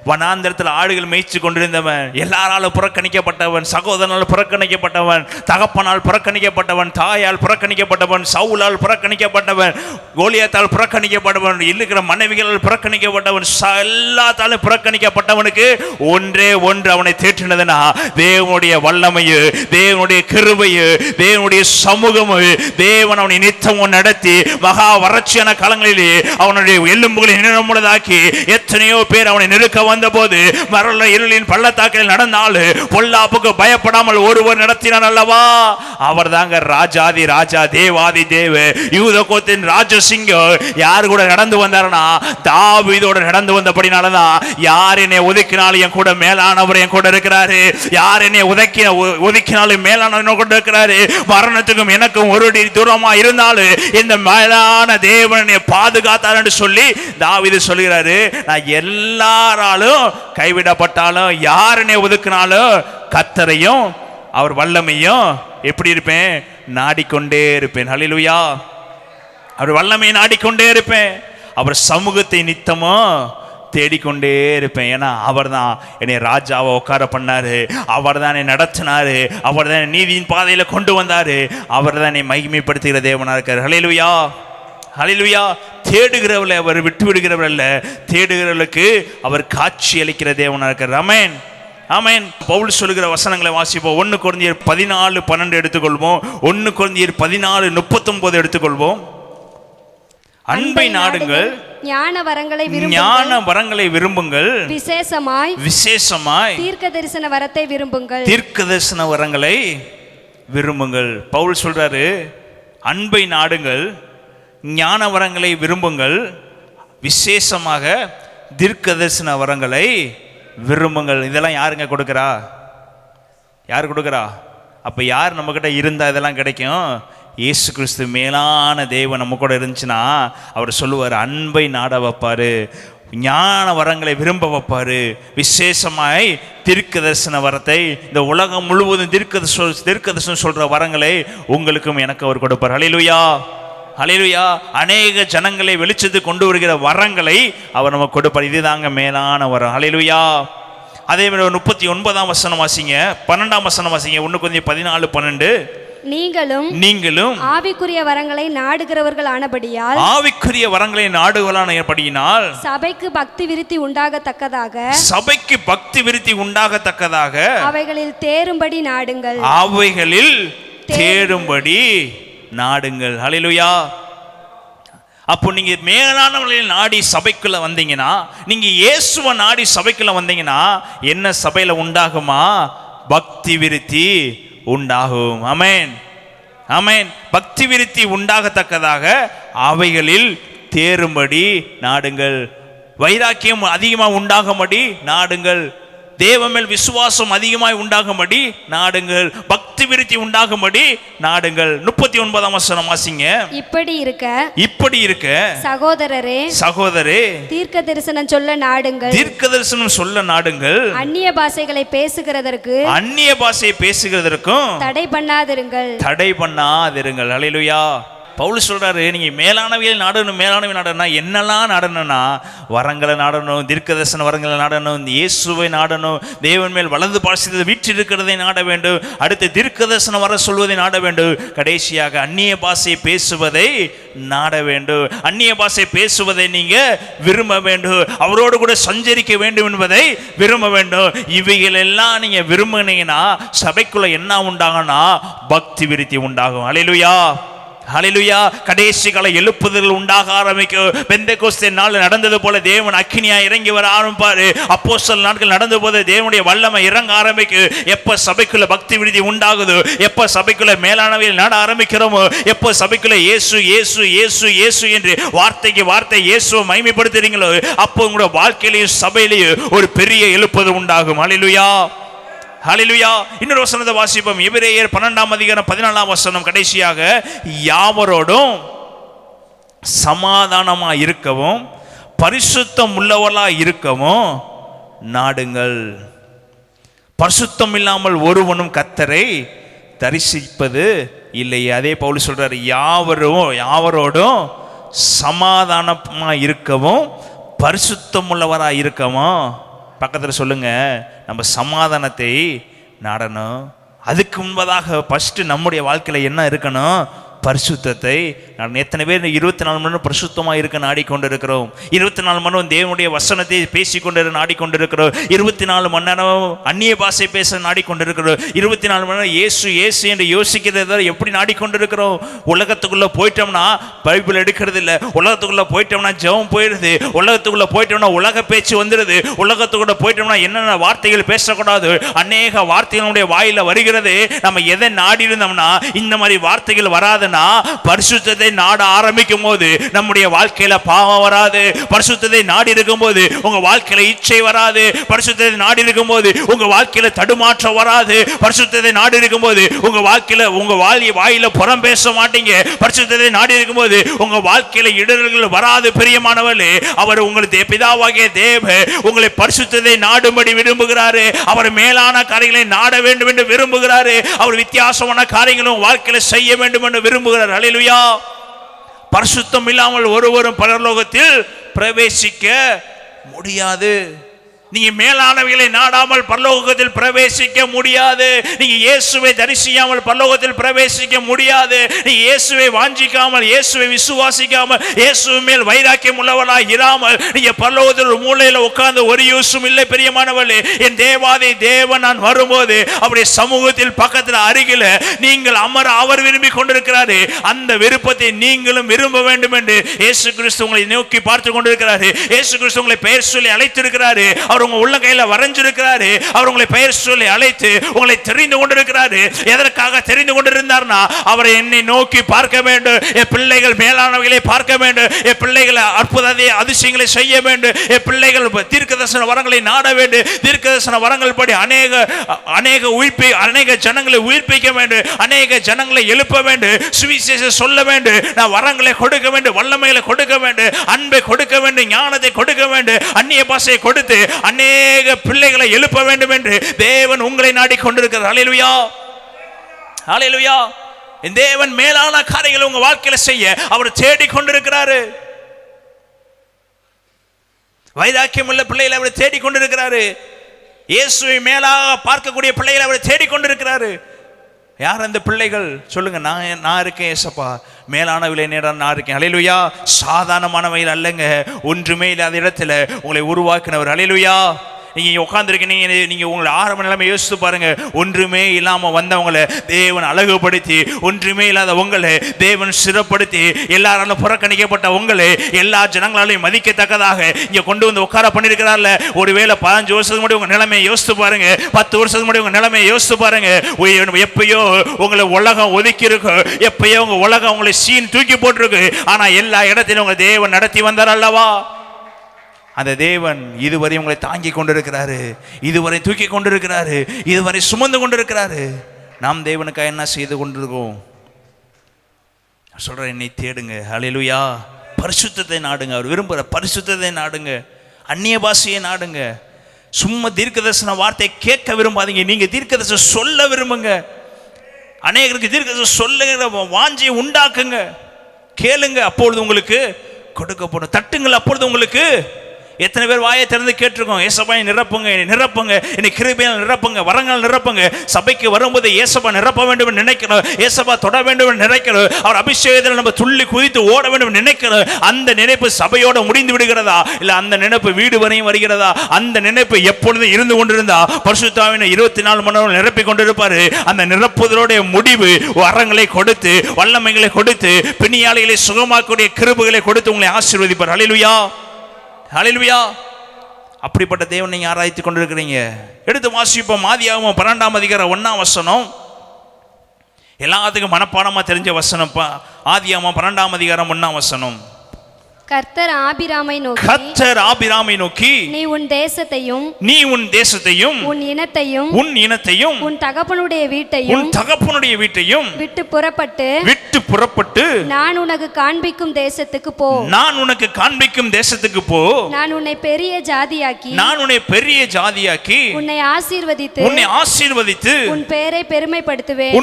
வனாந்தரத்தில் ஆடுகள் மேய்ச்சி கொண்டிருந்தவன், எல்லாராலும் புறக்கணிக்கப்பட்டவன், சகோதரனால் புறக்கணிக்கப்பட்டவன், தகப்பனால் புறக்கணிக்கப்பட்டவன், தாயால் புறக்கணிக்கப்பட்டவன், சவுலால் புறக்கணிக்கப்பட்டவன், கோலியாத்தால் புறக்கணிக்கப்பட்டவன், இருக்கிற மனைவிகளால் புறக்கணிக்கப்பட்டவன், எல்லாத்தாலும் புறக்கணிக்கப்பட்டவனுக்கு ஒன்றே ஒன்று அவனை தேற்றினதுனா தேவனுடைய வல்லமையு, தேவனுடைய கிருபையு, தேவனுடைய சமூகமு. தேவன் அவனை நித்தமும் நடத்தி மகா வறட்சியான காலங்களிலே அவனுடைய எலும்புகளை நிறமுள்ளதாக்கி எத்தனையோ பேர் அவனை நெருக்க வந்த போது மரண இருளின் பள்ளத்தாக்கில் நடந்தாலும் பொல்லாப்புக்கு பயப்படாமல் ஒருவர் நடத்தினார் அல்லவா. அவர் தாங்க ராஜாதி ராஜா, தேவாதி தேவ, யூதகோத்தின் ராஜசிங்கம். யார் கூட நடந்து வந்தாருன்னா தாவீதோட நடந்து வந்தபடினாலதான். யார் என்னை ஒதுக்கினாலும் என் கூட மேலானவர் என் கூட இருக்கிறாரு, யார் என்னை ஒதுக்கினாலும் மேலானவர் கூட இருக்கிறாரு. மரணத்துக்கும் எனக்கும் ஒரு அடி தூரமா இருந்தாலும் இந்த மேலான தேவனை பாதுகாத்தார் என்று சொல்லி தாவீது சொல்கிறாரு. நான் எல்லாராலும் கைவிடப்பட்டாலும், யாருனே ஒதுக்கினாலும் கர்த்தரையும் அவர் வல்லமையும் எப்படி இருப்பேன்? நாடிக்கொண்டே இருப்பேன். ஹல்லேலூயா. அவர் வல்லமையை நாடிக்கொண்டே இருப்பேன், அவர் சமூகத்தை நித்தமும் தேடிக்கொண்டே இருப்பேன். ஏன்னா அவர் தான் என்னை ராஜாவை உட்கார பண்ணாரு, அவர் தான் என்னை நடத்தினாரு, அவர் தான் நீதியின் பாதையில கொண்டு வந்தாரு, அவர் தான் என்னை மகிமைப்படுத்துகிற தேவனா இருக்காரு. ஹல்லேலூயா, ஹல்லேலூயா. தேடுகிறவர்களை அவர் விட்டு விடுகிறவர் அல்ல, தேடுகிறவர்களுக்கு அவர் காட்சி அளிக்கிற தேவனா இருக்கிறார். ஆமென், ஆமென். பவுல் சொல்லுகிற வசனங்களை வாசிப்போம். 1 கொரிந்தியர் 14:12 எடுத்துக்கொள்வோம். 1 கொரிந்தியர் 14:39 எடுத்துக்கொள்வோம். அன்பை நாடுங்கள், ஞான வரங்களை விரும்புங்கள், விசேஷமாய் தீர்க்க தரிசன வரங்களை விரும்புங்கள். பவுல் சொல்றாரு, அன்பை நாடுங்கள், ஞான வரங்களை விரும்புங்கள், விசேஷமாக தீர்க்கதரிசன வரங்களை விரும்புங்கள். இதெல்லாம் யாருங்க கொடுக்குறா? யார் கொடுக்குறா? அப்போ யார் நம்மக்கிட்ட இருந்தால் இதெல்லாம் கிடைக்கும்? இயேசு கிறிஸ்து மேலான தேவன் நம்ம கூட இருந்துச்சுன்னா அவர் சொல்லுவார், அன்பை நாட வைப்பார், ஞான வரங்களை விரும்ப வைப்பார். விசேஷமாய் தீர்க்க தரிசன வரத்தை, இந்த உலகம் முழுவதும் தீர்க்க தரிசனம் சொல்கிற வரங்களை உங்களுக்கும் எனக்கு அவர் கொடுப்பார். ஹல்லேலூயா, ஹல்லேலூயா. அநேக ஜனங்களை வெளிச்சத்துக்கு கொண்டு வருகிற வரங்களை அவர் நமக்கு கொடுப்பார். இதுதாங்க மேலான வரம். ஹல்லேலூயா. அதே மாதிரி 39ஆம் வசனம் வாசிங்க, 12ஆம் வசனம் வாசிங்க. 1 கொரிந்தியர் 14:12. நீங்களும் ஆவிக்குரிய வரங்களை நாடுகிறவர்கள் ஆனபடியால், ஆவிக்குரிய வரங்களை நாடுகிறவர்களானபடியினால் சபைக்கு பக்தி விருத்தி உண்டாகத்தக்கதாக அவைகளில் தேரும்படி நாடுங்கள். ஹல்லேலூயா. அப்போ நீங்க மேலானவர்களை நாடி சபைக்குள்ள வந்தீங்கன்னா, நீங்க இயேசுவை நாடி சபைக்குள்ள வந்தீங்கன்னா என்ன சபையில உண்டாகுமா? பக்தி விருத்தி உண்டாகும். ஆமென், ஆமென். பக்தி விருத்தி உண்டாகத்தக்கதாக அவைகளில் தேரும்படி நாடுங்கள். வைராக்கியம் அதிகமாக உண்டாகும்படி நாடுங்கள். தேவ மேல் விசுவாசம் அதிகமாய் உண்டாகும்படி நாடுங்கள். பக்தி விருத்தி உண்டாகும்படி நாடுங்கள். 39ஆம் வசனம் வாசிங்க. இப்படி இருக்க சகோதரரே தீர்க்க தரிசனம் சொல்ல நாடுங்கள். அந்நிய பாஷைகளை பேசுகிறதற்கும் தடை பண்ணாதிருங்கள். ஹல்லேலூயா. பவுல் சொல்றாரு, நீங்க மேலானவையில் நாடணும். நாடணும்னா என்னெல்லாம் நாடணும்னா, வரங்களை நாடணும், தீர்க்கதரிசன வரங்களை நாடணும், இயேசுவை நாடணும், தேவன் மேல் வலது பாசித்து வீற்றிருக்கிறதை நாட வேண்டும், அடுத்து தீர்க்கதரிசனம் வர சொல்வதை நாட வேண்டும், கடைசியாக அந்நிய பாஷை பேசுவதை நாட வேண்டும். அந்நிய பாஷை பேசுவதை நீங்க விரும்ப வேண்டும், அவரோடு கூட சஞ்சரிக்க வேண்டும் என்பதை விரும்ப வேண்டும். இவைகள் எல்லாம் நீங்க விரும்பினீங்கன்னா சபைக்குள்ள என்ன உண்டாகும்னா பக்தி விருத்தி உண்டாகும். ஹல்லேலூயா, ஹல்லேலூயா. கடைசி கால எழுப்புதல் உண்டாக ஆரம்பிக்கும். பெந்தெகோஸ்தே நாள் நடந்தது போல தேவன் அக்கினியா இறங்கி வர ஆரம்பிப்பாரு. அப்போஸ்தலர் நாட்கள் நடந்த போது தேவனுடைய வல்லமை இறங்க ஆரம்பிக்கும். எப்ப சபைக்குள்ள பக்தி விருத்தி உண்டாகுதோ, எப்ப சபைக்குள்ள மேலானவையில் நாட ஆரம்பிக்கிறோமோ, எப்ப சபைக்குள்ள இயேசு இயேசு இயேசு இயேசு என்று வார்த்தைக்கு வார்த்தை இயேசுவை மகிமைப்படுத்துறீங்களோ, அப்போ உங்களோட வாழ்க்கையிலையும் சபையிலையும் ஒரு பெரிய எழுப்புதல் உண்டாகும். ஹல்லேலூயா, ஹல்லேலூயா. இன்னொரு வசனத்தை வாசிப்போம். எபிரேயர் 12ஆம் அதிகாரம் 14ஆம் வசனம். கடைசியாக யாவரோடும் சமாதானமா இருக்கவும் பரிசுத்தம் உள்ளவர்களா இருக்கவும் நாடுங்கள். பரிசுத்தம் இல்லாமல் ஒருவனும் கர்த்தரை தரிசிப்பது இல்லை. அதே பவுல் சொல்றாரு, யாவரோடும் சமாதானமா இருக்கவும் பரிசுத்தம் உள்ளவரா இருக்கவும். பக்கத்தில் சொல்லுங்க, நம்ம சமாதானத்தை நாடணும். அதுக்கு முன்பதாக ஃபர்ஸ்ட் நம்முடைய வாழ்க்கையில் என்ன இருக்கணும்? பரிசுத்தத்தை. நான் எத்தனை பேர் 24 மணி நேரம் பரிசுத்தமாக இருக்க நாடிக்கொண்டு இருக்கிறோம்? 24 மணி நேரம் தேவனுடைய வசனத்தை பேசிக்கொண்டு நாடிக்கொண்டு இருக்கிறோம். 24 மணி நேரம் அந்நிய பாஷை பேச நாடிக்கொண்டு இருக்கிறோம். 24 மணி நேரம் இயேசு இயேசு என்று யோசிக்கிறத எப்படி நாடிக்கொண்டு இருக்கிறோம்? உலகத்துக்குள்ள போயிட்டோம்னா பைபிள் எடுக்கிறது இல்லை. உலகத்துக்குள்ள போயிட்டோம்னா ஜெபம் போயிடுது. உலகத்துக்குள்ள போயிட்டோம்னா உலக பேச்சு வந்துடுது. உலகத்துக்குள்ள போயிட்டோம்னா என்னென்ன வார்த்தைகள் பேசக்கூடாது அநேக வார்த்தைகளுடைய வாயில வருகிறது. நம்ம எதை நாடி இருந்தோம்னா இந்த மாதிரி வார்த்தைகள் வராதுன்னா, பரிசுத்தத்தை நாட ஆரம்பிக்கும் போது நம்முடைய வாழ்க்கையில பாவம் வராது. பரிசுத்தத்தை நாடி இருக்கும் போது உங்க வாழ்க்கையில இச்சை வராது. பரிசுத்தத்தை நாடி இருக்கும் போது உங்க வாழ்க்கையில தடுமாற்றம் வராது. பரிசுத்தத்தை நாடி இருக்கும் போது உங்க வாழ்க்கையில உங்க வாயில புறம் பேச மாட்டீங்க. பரிசுத்தத்தை நாடி இருக்கும் போது உங்க வாழ்க்கையில இடர்கள் வராது. பிரியமானவர்களே, அவர் உங்களுக்கு பிதாவாகிய தேவன் உங்களை பரிசுத்தத்தை நாடும்படி விரும்புகிறாரு. அவர் மேலான காரியங்களை நாட வேண்டும் என்று விரும்புகிறாரு. அவர் வித்தியாசமான காரியங்களும் வாழ்க்கையில செய்ய வேண்டும் என்று விரும்புகிறார். ஹல்லேலூயா. பரிசுத்தம் இல்லாமல் ஒருவரும் பரலோகத்தில் பிரவேசிக்க முடியாது. நீங்க மேலானவைகளை நாடாமல் பரலோகத்தில் பிரவேசிக்க முடியாது. நீங்க இயேசுவை தரிசிக்காமல் பரலோகத்தில் பிரவேசிக்க முடியாது. நீங்க இயேசுவை வாஞ்சிக்காமல், இயேசுவை விசுவாசிக்காமல், இயேசு மேல் வைராக்கியம் உள்ளவர்களாய் இராமல் நீங்க பரலோகத்தில் ஒரு மூலையில உட்கார்ந்து ஒரு யூசும் இல்லை. பிரியமானவர்களே, என் தேவாதி தேவன் நான் வரும்போது அவருடைய சமூகத்தில் பக்கத்தில் அருகில நீங்கள் அமர அவர் விரும்பி கொண்டிருக்கிறாரு. அந்த விருப்பத்தை நீங்களும் விரும்ப வேண்டும் என்று இயேசு கிறிஸ்து உங்களை நோக்கி பார்த்து கொண்டிருக்கிறாரு. இயேசு கிறிஸ்து உங்களை பெயர் சொல்லி அழைத்திருக்கிறாரு. அவர் உங்க உள்ள கையில வரைஞ்சிருக்கிறாரு. அவர் உங்களை பெயர் சொல்லி அழைத்து உங்களை தெரிந்து கொண்டிருக்கிறாரு. எதற்காக தெரிந்து கொண்டிருந்தார்னா, அவரை என்னை நோக்கி பார்க்க வேண்டும், என் பிள்ளைகள் மேலானவைகளை பார்க்க வேண்டும், என் பிள்ளைகளை அற்புத அதிசயங்களை செய்ய வேண்டும், என் பிள்ளைகள் தீர்க்கதரிசன வரங்களை நாட வேண்டும், தீர்க்கதரிசன வரங்கள் படி அநேக ஜனங்களை உயிர்ப்பிக்க வேண்டும், அநேக ஜனங்களை எழுப்ப வேண்டும், சுவிசேஷம் சொல்ல வேண்டும், நான் வரங்களை கொடுக்க வேண்டும், வல்லமைகளை கொடுக்க வேண்டும், அன்பை கொடுக்க வேண்டும், ஞானத்தை கொடுக்க வேண்டும், அந்நிய பாஷையை கொடுத்து அநேக பிள்ளைகளை எழுப்ப வேண்டும் என்று தேவன் உங்களை நாடி கொண்டிருக்கிறார். ஹல்லேலூயா, ஹல்லேலூயா. இந்த தேவன் மேலான காரியங்களை உங்க வாழ்க்கையில செய்ய அவர் தேடி கொண்டிருக்கிறாரு. வைராக்கியம் உள்ள பிள்ளைகளை அவர் தேடி கொண்டிருக்கிறாரு. இயேசுவை மேலாக பார்க்கக்கூடிய பிள்ளைகளை அவர் தேடி கொண்டிருக்கிறாரு. யார் அந்த பிள்ளைகள் சொல்லுங்க. நான் இருக்கேன் ஏசப்பா, மேலானவிலை நேரம் நான் இருக்கேன். ஹல்லேலூயா. சாதாரணமானவையில் அல்லங்க, ஒன்றுமே இல்லாத இடத்துல உங்களை உருவாக்கினவர். ஹல்லேலூயா. நீங்க உட்கார்ந்துருக்கீங்க, நீங்க உங்களை ஆரம்ப நிலைமை யோசித்து பாருங்க. ஒன்றுமே இல்லாம வந்தவங்களை தேவன் அழகுபடுத்தி, ஒன்றுமே இல்லாத உங்களை தேவன் சிறப்படுத்தி, எல்லாராலும் புறக்கணிக்கப்பட்ட உங்களை எல்லா ஜனங்களாலையும் மதிக்கத்தக்கதாக இங்க கொண்டு வந்து உட்கார பண்ணிருக்கிறார்ல. ஒருவேளை 15 வருஷத்துக்கு முன்னாடி உங்க நிலைமையை யோசித்து பாருங்க, 10 வருஷத்துக்கு முன்னாடி உங்க நிலைமையை யோசித்து பாருங்க. எப்பயோ உங்களை உலகம் ஒதுக்கி இருக்கு, எப்பயோ உங்க உலகம் உங்களை சீன் தூக்கி போட்டிருக்கு. ஆனா எல்லா இடத்திலும் உங்க தேவன் நடத்தி வந்தார் அல்லவா. அந்த தேவன் இதுவரை உங்களை தாங்கி கொண்டிருக்கிறாரு, இதுவரை தூக்கி கொண்டிருக்கிறாரு, இதுவரை சுமந்து கொண்டிருக்கிறாரு. நாம் தேவனுக்காக என்ன செய்து கொண்டிருக்கோம்? சொல்ற என்னை தேடுங்க. ஹல்லேலூயா. பரிசுத்தத்தை நாடுங்க. அவர் விரும்புகிற பரிசுத்தத்தை நாடுங்க, அந்நிய பாஷையை நாடுங்க. சும்மா தீர்க்கதரிசன வார்த்தை கேட்க விரும்பாதீங்க, நீங்க தீர்க்கதரிசனம் சொல்ல விரும்புங்க. அநேகருக்கு தீர்க்கதரிசனம் சொல்லுங்க, வாஞ்சியை உண்டாக்குங்க. கேளுங்க, அப்பொழுது உங்களுக்கு கொடுக்கப்படும். தட்டுங்கள், அப்பொழுது உங்களுக்கு. எத்தனை பேர் வாயை திறந்து கேட்டிருக்கோம், ஏசப்பாயை நிரப்புங்க, நிரப்புங்க, என்னை கிருபையால் நிரப்புங்க, வரங்கள் நிரப்புங்க. சபைக்கு வரும்போது ஏசப்பா நிரப்ப வேண்டும் என்று நினைக்கணும், ஏசப்பா தொட வேண்டும் என்று நினைக்கணும், அவர் அபிஷேகத்தில் நம்ம துள்ளி குதித்து ஓட வேண்டும் என்று நினைக்கணும். அந்த நினைப்பு சபையோட முடிந்து விடுகிறதா, இல்ல அந்த நினைப்பு வீடு வரையும் வருகிறதா? அந்த நினைப்பு எப்பொழுதும் இருந்து கொண்டிருந்தா பரிசுத்த ஆவியானவர் 24 மணி நேரம் நிரப்பி கொண்டிருப்பாரு. அந்த நிரப்புதலுடைய முடிவு வரங்களை கொடுத்து, வல்லமைகளை கொடுத்து, பிணியாளிகளை சுகமாக்கக்கூடிய கிருபைகளை கொடுத்து உங்களை ஆசீர்வதிப்பார். ஹல்லேலூயா, ஹல்லேலூயா. அப்படிப்பட்ட தேவனை நீங்க ஆராய்ச்சி கொண்டிருக்கிறீங்க. எடுத்து வாசிப்போம். ஆதியாகமம் 12ஆம் அதிகாரம் 1ஆம் வசனம். எல்லாத்துக்கும் மனப்பாடமா தெரிஞ்ச வசனம். ஆதியாகமம் 12ஆம் அதிகாரம் 1ஆம் வசனம். கர்த்தர் ஆபிராமை நோக்கி நீ உன் தேசத்தையும் உன் இனத்தையும் உன் தகப்பனுடைய வீட்டையும் விட்டு புறப்பட்டு நான் உனக்கு காண்பிக்கும் தேசத்துக்கு போ. நான் உன்னை பெரிய ஜாதியாக்கி உன்னை ஆசீர்வதித்து உன் பேரை பெருமைப்படுத்துவேன்.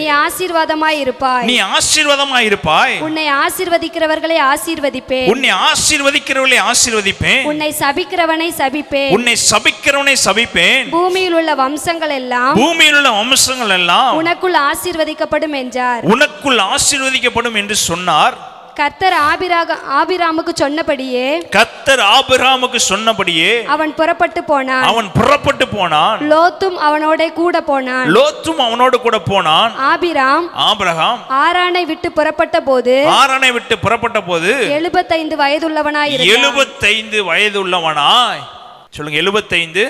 நீ ஆசீர்வாதமாய் இருப்பாய். உன்னை ஆசீர்வதிக்கிறவர்களை ஆசீர்வதிப்பேன். உன்னை சபிக்கிறவனை சபிப்பேன். பூமியில் உள்ள வம்சங்கள் எல்லாம் உனக்குள் ஆசீர்வதிக்கப்படும் என்று சொன்னார். கர்த்தர் ஆபிராமுக்கு சொன்னபடியே அவன் புறப்பட்டு போனான். லோத்தும் அவனோட கூட போனான். ஆபிராம் ஆரானை விட்டு புறப்பட்ட போது 75 வயதுள்ளவனாய் சொல்லுங்க. 75.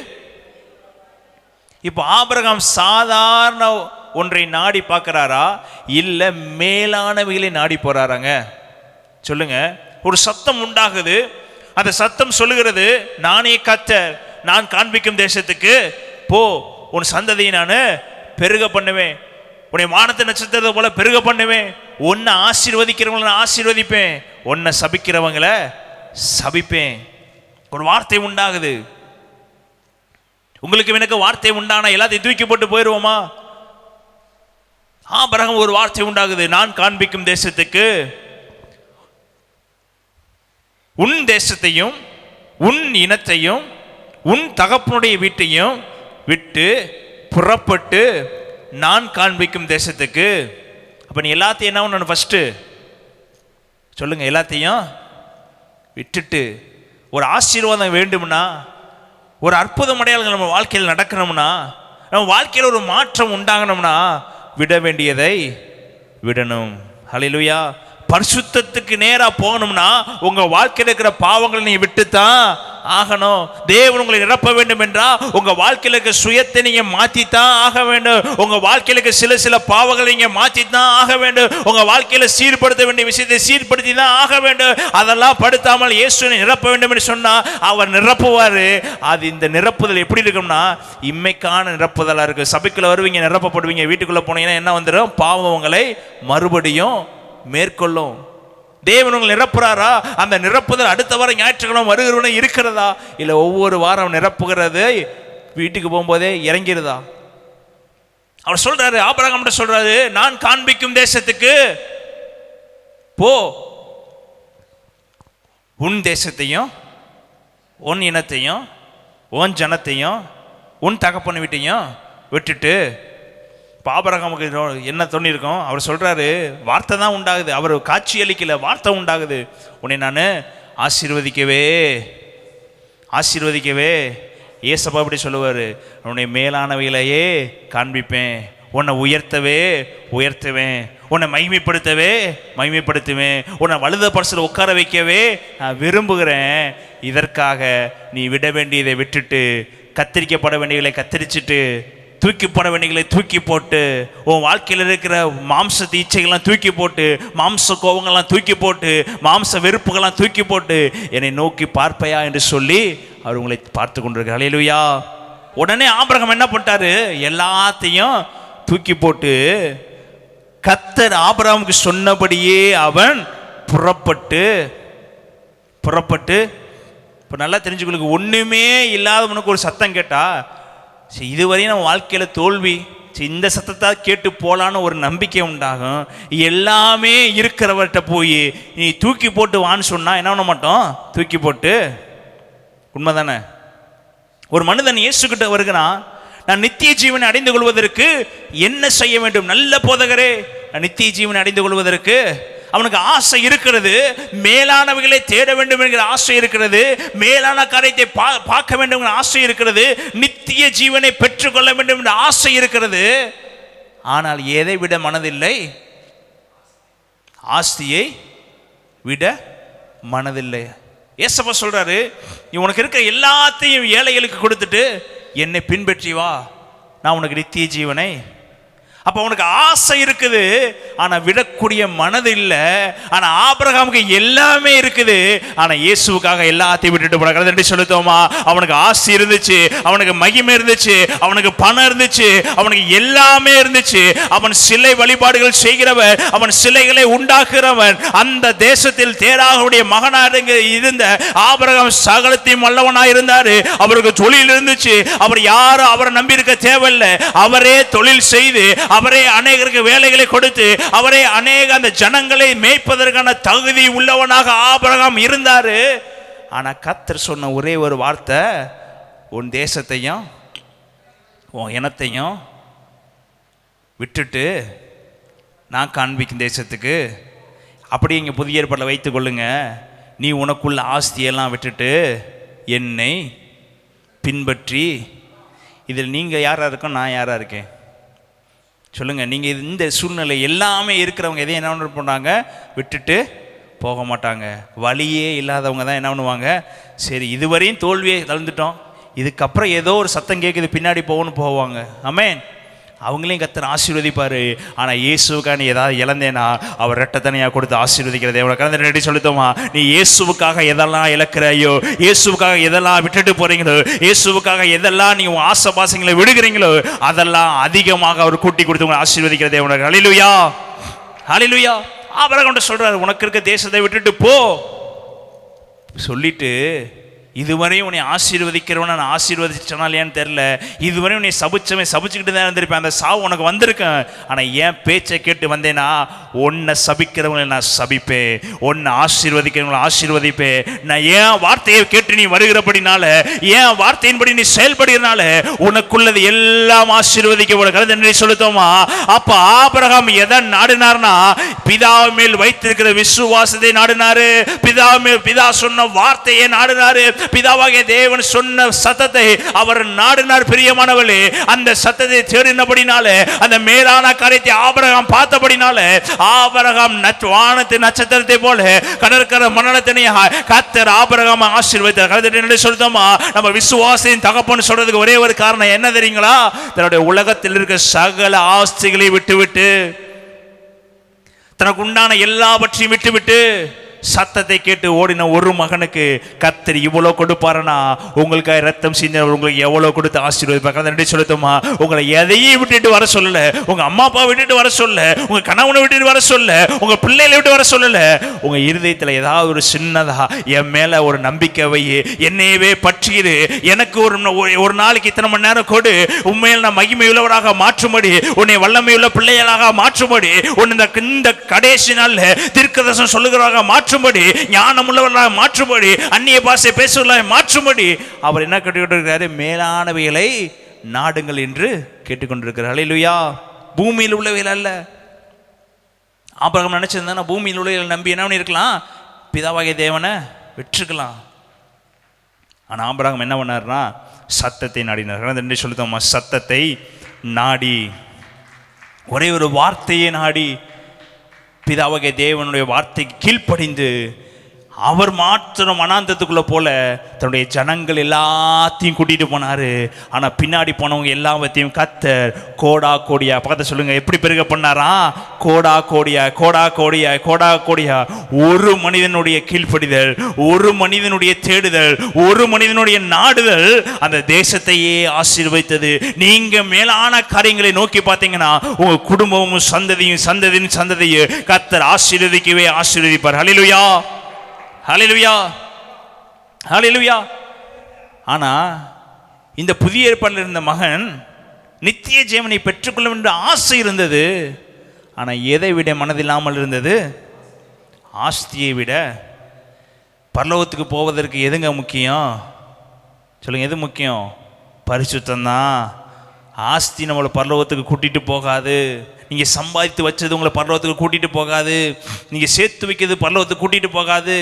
இப்ப ஆபிரகாம் சாதாரண ஒன்றை நாடி பார்க்கிறாரா, இல்ல மேலானவைகளை நாடி போறாராங்க? சொல்லுங்க. ஒரு சத்தம் உண்டாகுது. அந்த சத்தம் சொல்லுகிறது, நானே கர்த்தர், நான் காண்பிக்கும் தேசத்துக்கு போ, உன் சந்ததியை நான் பெருக பண்ணுவேன், உன்னை வானத்து நட்சத்திரத்தை போல பெருக பண்ணுவேன், உன்னை ஆசீர்வதிக்கிறவங்களை நான் ஆசீர்வதிப்பேன், உன்னை சபிக்கிறவங்களை சபிப்பேன். ஒரு வார்த்தை உண்டாகுது. உங்களுக்கு எனக்கு வார்த்தை உண்டானா எல்லாத்தையும் தூக்கி போட்டு போயிடுவோமா? ஆபிரகாம் ஒரு வார்த்தை உண்டாகுது, நான் காண்பிக்கும் தேசத்துக்கு, உன் தேசத்தையும் உன் இனத்தையும் உன் தகப்பனுடைய வீட்டையும் விட்டு புறப்பட்டு நான் காண்பிக்கும் தேசத்துக்கு. அப்ப நீ எல்லாத்தையும் என்ன பண்ணணும்? ஃபர்ஸ்ட் சொல்லுங்க. எல்லாத்தையும் விட்டுட்டு, ஒரு ஆசீர்வாதம் வேண்டும்னா, ஒரு அற்புதம் அடையாளங்கள் நம்ம வாழ்க்கையில் நடக்கணும்னா, நம்ம வாழ்க்கையில் ஒரு மாற்றம் உண்டாகணும்னா விட வேண்டியதை விடணும். ஹல்லேலூயா. பரிசுத்தத்துக்கு நேரா போகணும்னா உங்க வாழ்க்கையில் இருக்கிற பாவங்களை நீங்க விட்டுத்தான் ஆகணும். தேவன் உங்களை நிரப்ப வேண்டும் என்றா உங்க வாழ்க்கையில இருக்க சுயத்தை நீங்க மாத்தித்தான் ஆக வேண்டும். உங்க வாழ்க்கையில இருக்க சில பாவங்களை நீங்க மாத்தித்தான் ஆக வேண்டும். உங்க வாழ்க்கையில சீர்படுத்த வேண்டிய விஷயத்தை சீர்படுத்தி தான் ஆக வேண்டும். அதெல்லாம் படுத்தாமல் இயேசுவை நிரப்ப வேண்டும் என்று சொன்னா அவர் நிரப்புவாரு. அது இந்த நிரப்புதல் எப்படி இருக்கும்னா இம்மைக்கான நிரப்புதலா இருக்கு. சபைக்குள்ள வருவீங்க, நிரப்பப்படுவீங்க, வீட்டுக்குள்ள போனீங்கன்னா என்ன வந்துடும்? பாவம் உங்களை மறுபடியும் மேற்கொள்ளும். தேவன் உங்களை நிரப்புறாரா? அந்த நிரப்புதல் அடுத்த வாரம் ஞாயிற்றுக்கிழமை வருகிறவனே இருக்கிறதா? இல்லை ஒவ்வொரு வாரம் நிரப்புகிறது வீட்டுக்கு போகும்போதே இறங்கிறதா? அவர் சொல்றாரு, ஆபிரகாம் சொல்றாரு, நான் காண்பிக்கும் தேசத்துக்கு போ, உன் தேசத்தையும் உன் இனத்தையும் உன் ஜனத்தையும் உன் தகப்பன் வீட்டையும் விட்டுட்டு. ஆபிரகாமுக்கு என்ன தோணிருக்கும்? அவர் சொல்றாரு, வார்த்தை தான் உண்டாகுது. அவர் காட்சி அளிக்கல, வார்த்தை உண்டாகுது. உன்னை நான் ஆசீர்வதிக்கவே ஏசப்பா அப்படி சொல்லுவார், உன்னை மேலானவைகளையே காண்பிப்பேன், உன்னை உயர்த்துவேன், உன்னை மகிமைப்படுத்துவேன், உன்னை வலது பரிசில் உட்கார வைக்கவே நான் விரும்புகிறேன். இதற்காக நீ விட வேண்டியதை விட்டுட்டு, கத்தரிக்கப்பட வேண்டியதை கத்தரிச்சுட்டு, தூக்கி போட வேண்டியங்களை தூக்கி போட்டு, உன் வாழ்க்கையில் இருக்கிற மாம்ச இச்சைகள்லாம் தூக்கி போட்டு, மாம்ச கோபங்கள்லாம் தூக்கி போட்டு, மாம்ச வெறுப்புகள்லாம் தூக்கி போட்டு என்னை நோக்கி பார்ப்பையா என்று சொல்லி அவர் உங்களை பார்த்து கொண்டிருக்கிறார். ஹல்லேலூயா. உடனே ஆபிரகாம் என்ன பண்ணிட்டாரு? எல்லாத்தையும் தூக்கி போட்டு கர்த்தர் ஆபிரகாமுக்கு சொன்னபடியே அவன் புறப்பட்டு இப்போ நல்லா தெரிஞ்சுக்கொள்ளுங்க, ஒன்றுமே இல்லாதவனுக்கு ஒரு சத்தம் கேட்டா, சரி இதுவரையும் நம்ம வாழ்க்கையில் தோல்வி, இந்த சத்தத்தை கேட்டு போகலான்னு ஒரு நம்பிக்கை உண்டாகும். எல்லாமே இருக்கிறவர்கிட்ட போய் நீ தூக்கி போட்டு வான்னு சொன்னால் என்ன பண்ண மாட்டோம்? தூக்கி போட்டு. உண்மை தானே? ஒரு மனிதன் இயேசுகிட்ட வருகிறான், நான் நித்திய ஜீவனை அடைந்து கொள்வதற்கு என்ன செய்ய வேண்டும்? நல்ல போதகரே, நான் நித்திய ஜீவனை அடைந்து கொள்வதற்கு அவனுக்கு ஆசை இருக்கிறது, மேலானவைகளை தேட வேண்டும் என்கிற ஆசை இருக்கிறது, மேலான காரியத்தை பார்க்க வேண்டும் என்கிற ஆசை இருக்கிறது, நித்திய ஜீவனை பெற்றுக்கொள்ள வேண்டும் என்ற ஆசை இருக்கிறது. ஆனால் எதை விட மனதில்லை? ஆஸ்தியை விட மனதில்லை. ஏசப்பா சொல்றாரு, உனக்கு இருக்க எல்லாத்தையும் ஏழைகளுக்கு கொடுத்துட்டு என்னை பின்பற்றி வா, நான் உனக்கு நித்திய ஜீவனை. அப்போ உனக்கு ஆசை இருக்குது, ஆனா விடக்கூடிய மனது இல்லை. ஆனா ஆபிரகாமுக்கு எல்லாமே இருக்குது, ஆனா இயேசுவுக்காக எல்லாத்தையும் விட்டுட்டு போனாங்க. சொல்லுத்தோமா? அவனுக்கு ஆசை இருந்துச்சு, அவனுக்கு மகிமை இருந்துச்சு, அவனுக்கு பணம் இருந்துச்சு, அவனுக்கு எல்லாமே இருந்துச்சு. அவன் சிலை வழிபாடுகள் செய்கிறவன், அவன் சிலைகளை உண்டாக்குறவன். அந்த தேசத்தில் தேராகுடைய மகனாக இருந்த ஆபிரகாம் சகலத்தையும் வல்லவனா இருந்தாரு. அவருக்கு தொழில் இருந்துச்சு, அவர் யாரும் அவரை நம்பி இருக்க தேவையில்லை. அவரே தொழில் செய்து, அவரே அநேகருக்கு வேலைகளை கொடுத்து, அவரே அநேக அந்த ஜனங்களை மேய்ப்பதற்கான தகுதி உள்ளவனாக ஆபிரகாம் இருந்தாரு. ஆனா கர்த்தர் சொன்ன ஒரே ஒரு வார்த்தை, உன் தேசத்தையும் உன் இனத்தையும் விட்டுட்டு நான் காண்பிக்கும் தேசத்துக்கு. அப்படி இங்கே புதிய ஏற்பாட்டில் வைத்துக் கொள்ளுங்க, நீ உனக்குள்ள ஆஸ்தியெல்லாம் விட்டுட்டு என்னை பின்பற்றி. இதில் நீங்கள் யாராக இருக்கோம், நான் யாராக இருக்கேன் சொல்லுங்கள்? நீங்கள் இந்த சூழ்நிலை எல்லாமே இருக்கிறவங்க எதையும் என்ன பண்ணுறாங்க? விட்டுட்டு போக மாட்டாங்க. வழியே இல்லாதவங்க தான் என்ன பண்ணுவாங்க? சரி இதுவரையும் தோல்வியை தழுந்துட்டோம், இதுக்கப்புறம் ஏதோ ஒரு சத்தம் கேட்குது பின்னாடி போவாங்க. ஆமென். அவங்களையும் கர்த்தர் ஆசீர்வதிப்பார். ஆனால் இயேசுவுக்காக நீ ஏதாவது இழந்தேனா அவர் ரெட்டத்தனையாக கொடுத்து ஆசீர்வதிக்கிறது. அவனை கலந்து ரெடி சொல்லித்தோமா? நீ இயேசுவுக்காக எதெல்லாம் இழக்கிறையோ, இயேசுவுக்காக எதெல்லாம் விட்டுட்டு போகிறீங்களோ, இயேசுவுக்காக எதெல்லாம் நீ உன் ஆசை பாசங்களை விடுகிறீங்களோ, அதெல்லாம் அதிகமாக அவர் கூட்டி கொடுத்து உங்களை ஆசீர்வதிக்கிறது. உனக்கு ஹல்லேலூயா, ஹல்லேலூயா. ஆபிரகாம் சொல்றாரு, உனக்கு இருக்க தேசத்தை விட்டுட்டு போ சொல்லிட்டு, இதுவரையும் உன்னை ஆசீர்வதிக்கிறவன் நான் ஆசீர்வதிச்சனால ஏன்னு தெரியல, இதுவரையும் உன்னை சபிச்சுக்கிட்டு தான் இருந்திருப்பேன், அந்த சாவு உனக்கு வந்திருக்கேன். ஆனால் ஏன் பேச்சை கேட்டு வந்தேன்னா, உன்னை சபிக்கிறவங்களை நான் சபிப்பேன், உன்னை ஆசீர்வதிக்கிறவங்களை ஆசீர்வதிப்பேன். நான் ஏன் வார்த்தையை கேட்டு நீ வருகிறபடினால, ஏன் வார்த்தையின்படி நீ செயல்படுகிறனால உனக்குள்ளது எல்லாம் ஆசீர்வதிக்கப்படும் சொல்லுத்தோமா? அப்ப ஆபிரகாம் எதை நாடினார்னா, பிதா மேல் வைத்திருக்கிற விசுவாசத்தை நாடினாரு, பிதா சொன்ன வார்த்தையை நாடினாரு. பிதாவாகிய தேவன் சொன்ன சத்தத்தை அவர் நாடினார். பிரியமானவர்களே, அந்த சத்தத்தை தேடினபடினாலே, அந்த மேலான காரியத்தை ஆபிரகாம் பார்த்தபடினாலே, ஆபிரகாம் வானத்து நட்சத்திரத்தை போல கடற்கரை மணலத்தினை கர்த்தர் ஆபிரகாம் ஆசீர்வதித்தார். சொல்லுமா, நம்ம விசுவாசின் தகப்பன்னு சொல்றதுக்கு ஒரே ஒரு காரணம் என்ன தெரியுங்களா? தன்னுடைய உலகத்தில் இருக்க சகல ஆஸ்திகளை விட்டுவிட்டு, தனக்கு உண்டான எல்லாவற்றையும் விட்டுவிட்டு சத்தத்தை கேட்டு ஓடின ஒரு மகனுக்கு கர்த்தர் இவ்வளவு கொடுப்பாருன்னா, உங்களுக்காக ரத்தம் சிந்தினவர் உங்களுக்கு எவ்வளவு கொடுத்து ஆசீர்வதிப்பார். சொல்லுமா, உங்களை எதையும் விட்டுட்டு வர சொல்லல, உங்க அம்மா அப்பா விட்டுட்டு வர சொல்ல, உங்க கணவனை விட்டுட்டு வர சொல்ல, உங்க பிள்ளைகளை விட்டு வர சொல்லல. உங்க இருதயத்தில் ஏதாவது ஒரு சின்னதா என் மேல ஒரு நம்பிக்கை வை, என்னையவே பற்றிடு, எனக்கு ஒரு நாளைக்கு இத்தனை மணி நேரம் கொடு, உண்மையில் நான் மகிமை உள்ளவராக மாற்றும்படி, உன்னை வல்லமை உள்ள பிள்ளைகளாக மாற்றும்படி, இந்த கடைசி நாள்ல தீர்க்கதரிசனம் சொல்லுகிறவராக மாற்றும்படி, ஞானம் உள்ளவர்களாக மாற்றும்படி, அந்நிய பாஷை பேசுவர்களாக மாற்றும்படி அவர் என்ன கேட்டுக்கொண்டிருக்கிறாரு? மேலானவைகளை நாடுங்கள் என்று கேட்டுக்கொண்டிருக்கிறார். ஹல்லேலூயா. பூமியில் உள்ளவைகள் அல்ல. ஆபிரகாம் நினைச்சிருந்தா பூமியில் உள்ளவைகளை நம்பி என்ன பண்ணிருக்கலாம்? பிதாவாகிய தேவனை வெற்றுக்கலாம். ஆனா ஆபிரகாம் என்ன பண்ணார்னா, சத்தத்தை நாடினார். சொல்லுதோமா, சத்தத்தை நாடி, ஒரே ஒரு வார்த்தையை நாடி, பிதாவாகிய தேவனுடைய வார்த்தைக்கு கீழ்ப்படிந்து, அவர் மாத்திரம் அனாந்தத்துக்குள்ள போல தன்னுடைய ஜனங்கள் எல்லாத்தையும் கூட்டிட்டு போனாரு. ஆனா பின்னாடி போனவங்க எல்லாத்தையும் கர்த்தர் கோடா கோடியா, பக்கத்தை சொல்லுங்க, எப்படி பெருக பண்ணாரா? கோடா கோடியா, கோடா கோடியா, கோடா கோடியா. ஒரு மனிதனுடைய கீழ்ப்படிதல், ஒரு மனிதனுடைய தேடுதல், ஒரு மனிதனுடைய நாடுதல் அந்த தேசத்தையே ஆசீர்வதித்தது. நீங்க மேலான காரியங்களை நோக்கி பார்த்தீங்கன்னா, உங்க குடும்பமும் சந்ததியும் சந்ததியின் சந்ததியை கர்த்தர் ஆசீர்வதிக்கவே ஆசீர்வதிப்பார். ஹல்லேலூயா, ஹல்லேலூயா, ஹல்லேலூயா. ஆனா இந்த புதிய ஏற்பாட்டில் இருந்த மகன் நித்திய ஜீவனை பெற்றுக்கொள்ளும் என்ற ஆசை இருந்தது. ஆனா எதை விட மனதில்லாமல் இருந்தது? ஆஸ்தியை விட. பரலோகத்துக்கு போவதற்கு எதுங்க முக்கியம்? சொல்லுங்க, எது முக்கியம்? பரிசுத்தம் தான். ஆஸ்தி நம்மளை பரலோகத்துக்கு கூட்டிட்டு போகாது. நீங்க சம்பாதித்து வச்சது உங்களை பரலோகத்துக்கு கூட்டிட்டு போகாது. நீங்க சேர்த்து வைக்கிறது பரலோகத்துக்கு கூட்டிட்டு போகாது.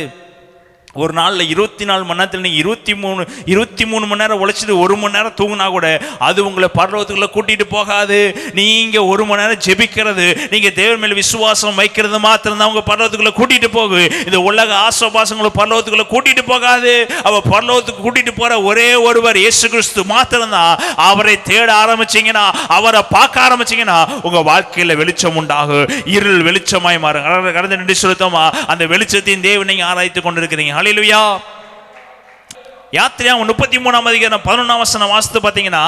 ஒரு நாளில் 24 மணி நேரத்தில் நீங்கள் 23 மணி நேரம் உழைச்சிட்டு 1 மணி நேரம் தூங்கினா கூட அது உங்களை பரலோகத்துக்குள்ள கூட்டிட்டு போகாது. நீங்கள் 1 மணி நேரம் ஜெபிக்கிறது, நீங்கள் தேவன் மேல் விசுவாசம் வைக்கிறது மாத்திரம் தான் உங்கள் பரலோகத்துக்குள்ள கூட்டிட்டு போகு. இந்த உலக ஆசபாசங்களை பரலோகத்துக்குள்ள கூட்டிட்டு போகாது. அவ பரலோகத்துக்கு கூட்டிட்டு போற ஒரே ஒருவர் இயேசு கிறிஸ்து மாத்திரம்தான். அவரை தேட ஆரம்பிச்சீங்கன்னா, அவரை பார்க்க ஆரம்பிச்சீங்கன்னா உங்க வாழ்க்கையில வெளிச்சம் உண்டாகும். இருள் வெளிச்சமாய் மாறும். கடந்த நின்று சொல்லுத்தோமா, அந்த வெளிச்சத்தின் தேவனை நீங்க ஆராய்த்து கொண்டிருக்கிறீங்க. ஹல்லேலூயா. யாத்திரையாகமம் 33ஆம் அதிகாரம் 11ஆம் வசனம் வாசித்து பார்த்தீங்கன்னா,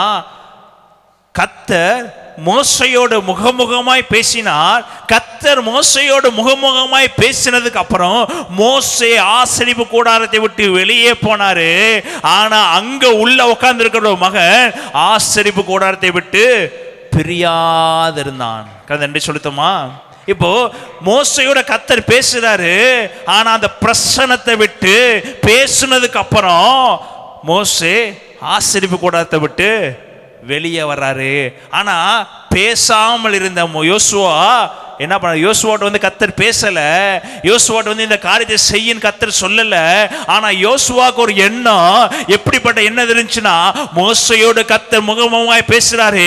கர்த்தர் மோசையோடு முகமுகமாய் பேசினார். கர்த்தர் மோசையோடு முகமுகமாய் பேசினதுக்கு அப்புறம் மோசே ஆசரிப்பு கூடாரத்தை விட்டு வெளியே போனாரு. ஆனா அங்க உள்ள உட்கார்ந்து இருக்கிற மகன் ஆசரிப்பு கூடாரத்தை விட்டு பிரியாதிருந்தான். கதை சொல்லுத்தோமா, இப்போ மோசையோட கர்த்தர் பேசுறாரு. ஆனா அந்த பிரசன்னத்தை விட்டு பேசுனதுக்கு அப்புறம் மோசே ஆசரிப்பு கூடாரத்தை விட்டு வெளியே வர்றாரு. ஆனா பேசாமல் இருந்த யோசுவா என்ன பண்ண? யோசுவாட்ட வந்து கர்த்தர் பேசல. யோசுவாட்ட வந்து இந்த காரியத்தை செய்யின்னு கர்த்தர் சொல்லல. ஆனா யோசுவாக்கு ஒரு எண்ணம், எப்படிப்பட்ட எண்ணம் இருந்துச்சுன்னா, மோசையோடு கர்த்தர் முகமுகமாய் பேசுறாரு,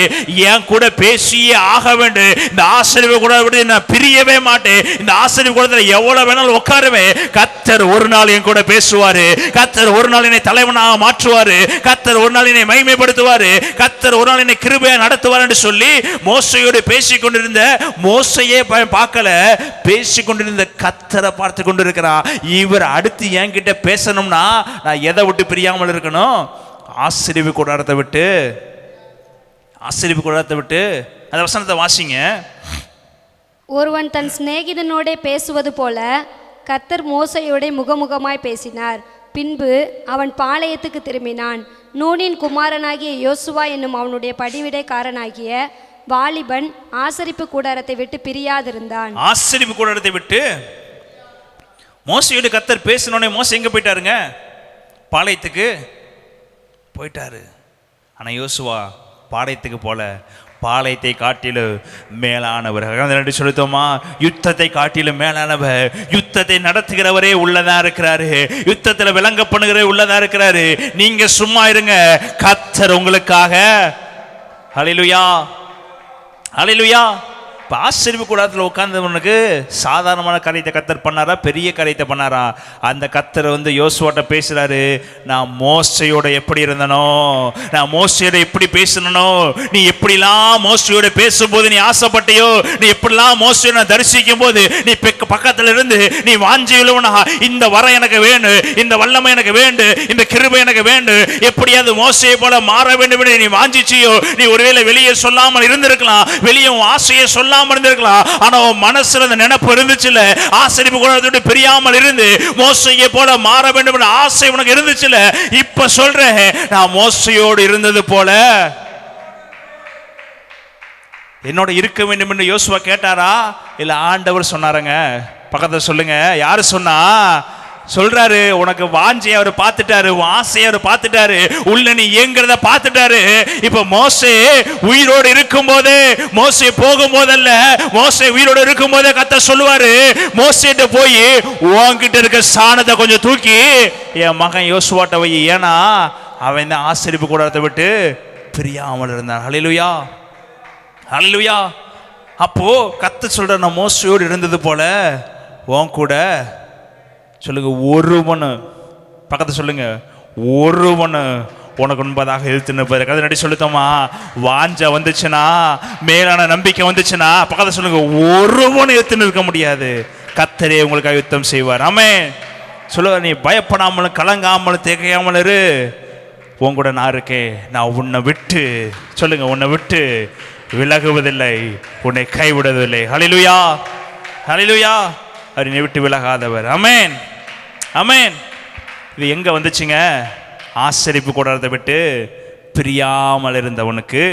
என் கூட பேசியே ஆக வேண்டும். இந்த ஆசரிப்பு கூட விட நான் பிரியவே மாட்டேன். இந்த ஆசரிப்பு கூட எவ்வளவு வேணாலும் உட்காருவேன். கர்த்தர் ஒரு நாள் என் கூட பேசுவாரு. கர்த்தர் ஒரு நாள் என்னை தலைவனாக மாற்றுவாரு. கர்த்தர் ஒரு நாள் என்னை மகிமைப்படுத்துவாரு. கர்த்தர் ஒரு நாள் என்னை கிருபையா நடத்துவார் என்று சொல்லி மோசையோடு பேசிக் கொண்டிருந்த மோசையே பார்க்கல, பேசிக் கொண்டிருந்த கர்த்தரை பார்த்து கொண்டிருக்கிறான். இவர் அடுத்து என்கிட்ட பேசணும்னா நான் எதை விட்டு பிரியாமல் இருக்கணும்? ஆசரிப்பு கூடாரத்தை விட்டு. ஆசரிப்பு கூடாரத்தை விட்டு. அந்த வசனத்தை வாசிங்க. ஒருவன் தன் சிநேகிதனோட பேசுவது போல கர்த்தர் மோசையோட முகமுகமாய் பேசினார். பின்பு அவன் பாளையத்துக்கு திரும்பினான். நூனின் குமாரனாகிய யோசுவா என்னும் அவனுடைய படிவிடைக்காரனாகிய வாலிபன் ஆசரிப்பு கூடாரத்தை விட்டு பிரியாதிருந்தான். ஆசரிப்பு கூடாரத்தை விட்டு மோசையோடு கர்த்தர் பேசினோடனே மோசை எங்க போயிட்டாருங்க? பாளையத்துக்கு போயிட்டாரு. ஆனா யோசுவா பாளையத்துக்கு போல. பாளையத்தை காட்டிலும் மேலானவர். நன்றி செலுத்தோமா? யுத்தத்தை காட்டிலும் மேலானவர். யுத்தத்தை நடத்துகிறவரே உள்ளதா இருக்கிறாரு. யுத்தத்துல விளங்க பண்ணுகிறவரே உள்ளதா இருக்கிறாரு. நீங்க சும்மா இருங்க, கர்த்தர் உங்களுக்காக. ஹல்லேலூயா, ஹல்லேலூயா. இப்போ ஆசரிப்பு கூடாரத்தில் உட்கார்ந்தவனுக்கு சாதாரணமான காரியத்தை கர்த்தர் பண்ணாரா, பெரிய காரியத்தை பண்ணாரா? அந்த கர்த்தர் யோசுவாட்ட பேசுறாரு, நான் மோசையோட எப்படி இருந்தனோ, நான் மோசையோட எப்படி பேசணும், நீ எப்படிலாம் மோசையோட பேசும்போது நீ ஆசைப்பட்டியோ, நீ எப்படிலாம் மோசையோட தரிசிக்கும் போது நீ பக்கத்துல இருந்து நீ வாஞ்சியுள்ளவனா, இந்த வரம் எனக்கு வேண்டும், இந்த வல்லமை எனக்கு வேண்டும், இந்த கிருபை எனக்கு வேண்டும், எப்படியாவது மோசையை போல மாற வேண்டும் என்று நீ வாஞ்சிச்சியோ, நீ ஒருவேளை வெளியே சொல்லாமல் இருந்திருக்கலாம், வெளியே ஆசையை சொல்ல இருந்திருக்கலாம், ஆனா மனசுல அந்த நினைப்பு இருந்துச்சுல, ஆசரிப்பு கூடாரத்தை பிரியாமல் இருந்து மோசையை போல மாற வேண்டும் என்ற ஆசை உனக்கு இருந்துச்சுல, இப்ப சொல்றேன், நான் மோசையோடு இருந்தது போல என்னோட இருக்க வேண்டும் என்று யோசுவா கேட்டாரா, இல்ல ஆண்டவர் சொன்னாருங்க? பக்கத்துல சொல்லுங்க, யாரு சொன்னா? சொல்றாரு, உனக்கு வாஞ்சியை அவர் பார்த்துட்டாரு, ஆசையை அவர் பார்த்துட்டாரு, உள்ள நீ ஏங்குறத பார்த்துட்டாரு. இப்ப மோசே உயிரோடு இருக்கும் போதே, மோசே போகும் போதல்ல, மோசே உயிரோடு இருக்கும் போதே கர்த்தர் சொல்லுவாரு, மோசேட்ட போய் உன்கிட்ட இருக்க சாணத்தை கொஞ்சம் தூக்கி என் மகன் யோசுவாட்ட வை, ஏன்னா அவன் தான் ஆசரிப்பு கூடாரத்தை விட்டு பிரியாமல் இருந்தான். ஹல்லேலூயா, ஹல்லேலூயா. அப்போ கர்த்தர் சொல்ற, நான் மோசையோடு இருந்தது போல உன் கூட சொல்லுங்க, ஒருவனு பக்கத்தை சொல்லுங்க, ஒருவனு உனக்கு முன்பதாக இழுத்து நிற்பாரு. கதை நடி சொல்லுத்தோமா? வாஞ்ச வந்துச்சுன்னா, மேலான நம்பிக்கை வந்துச்சுன்னா, பக்கத்தை சொல்லுங்க, ஒருவனு இழுத்து நிற்க முடியாது. கர்த்தரே உங்களுக்காக யுத்தம் செய்வார். ஆமென். சொல்லுங்க, நீ பயப்படாமலும் கலங்காமலும் திகையாமலும் இரு, உன் கூட நான் இருக்கேன், நான் உன்னை விட்டு சொல்லுங்க, உன்னை விட்டு விலகுவதில்லை, உன்னை கைவிடுவதில்லை. ஹல்லேலூயா, ஹல்லேலூயா. அவரை விட்டு விலகாதவர். ஆமென், ஆமென். இது எங்க வந்துச்சுங்க? ஆசரிப்பு கூடாரத்தை விட்டு பிரியாமல் இருந்தவனுக்கு,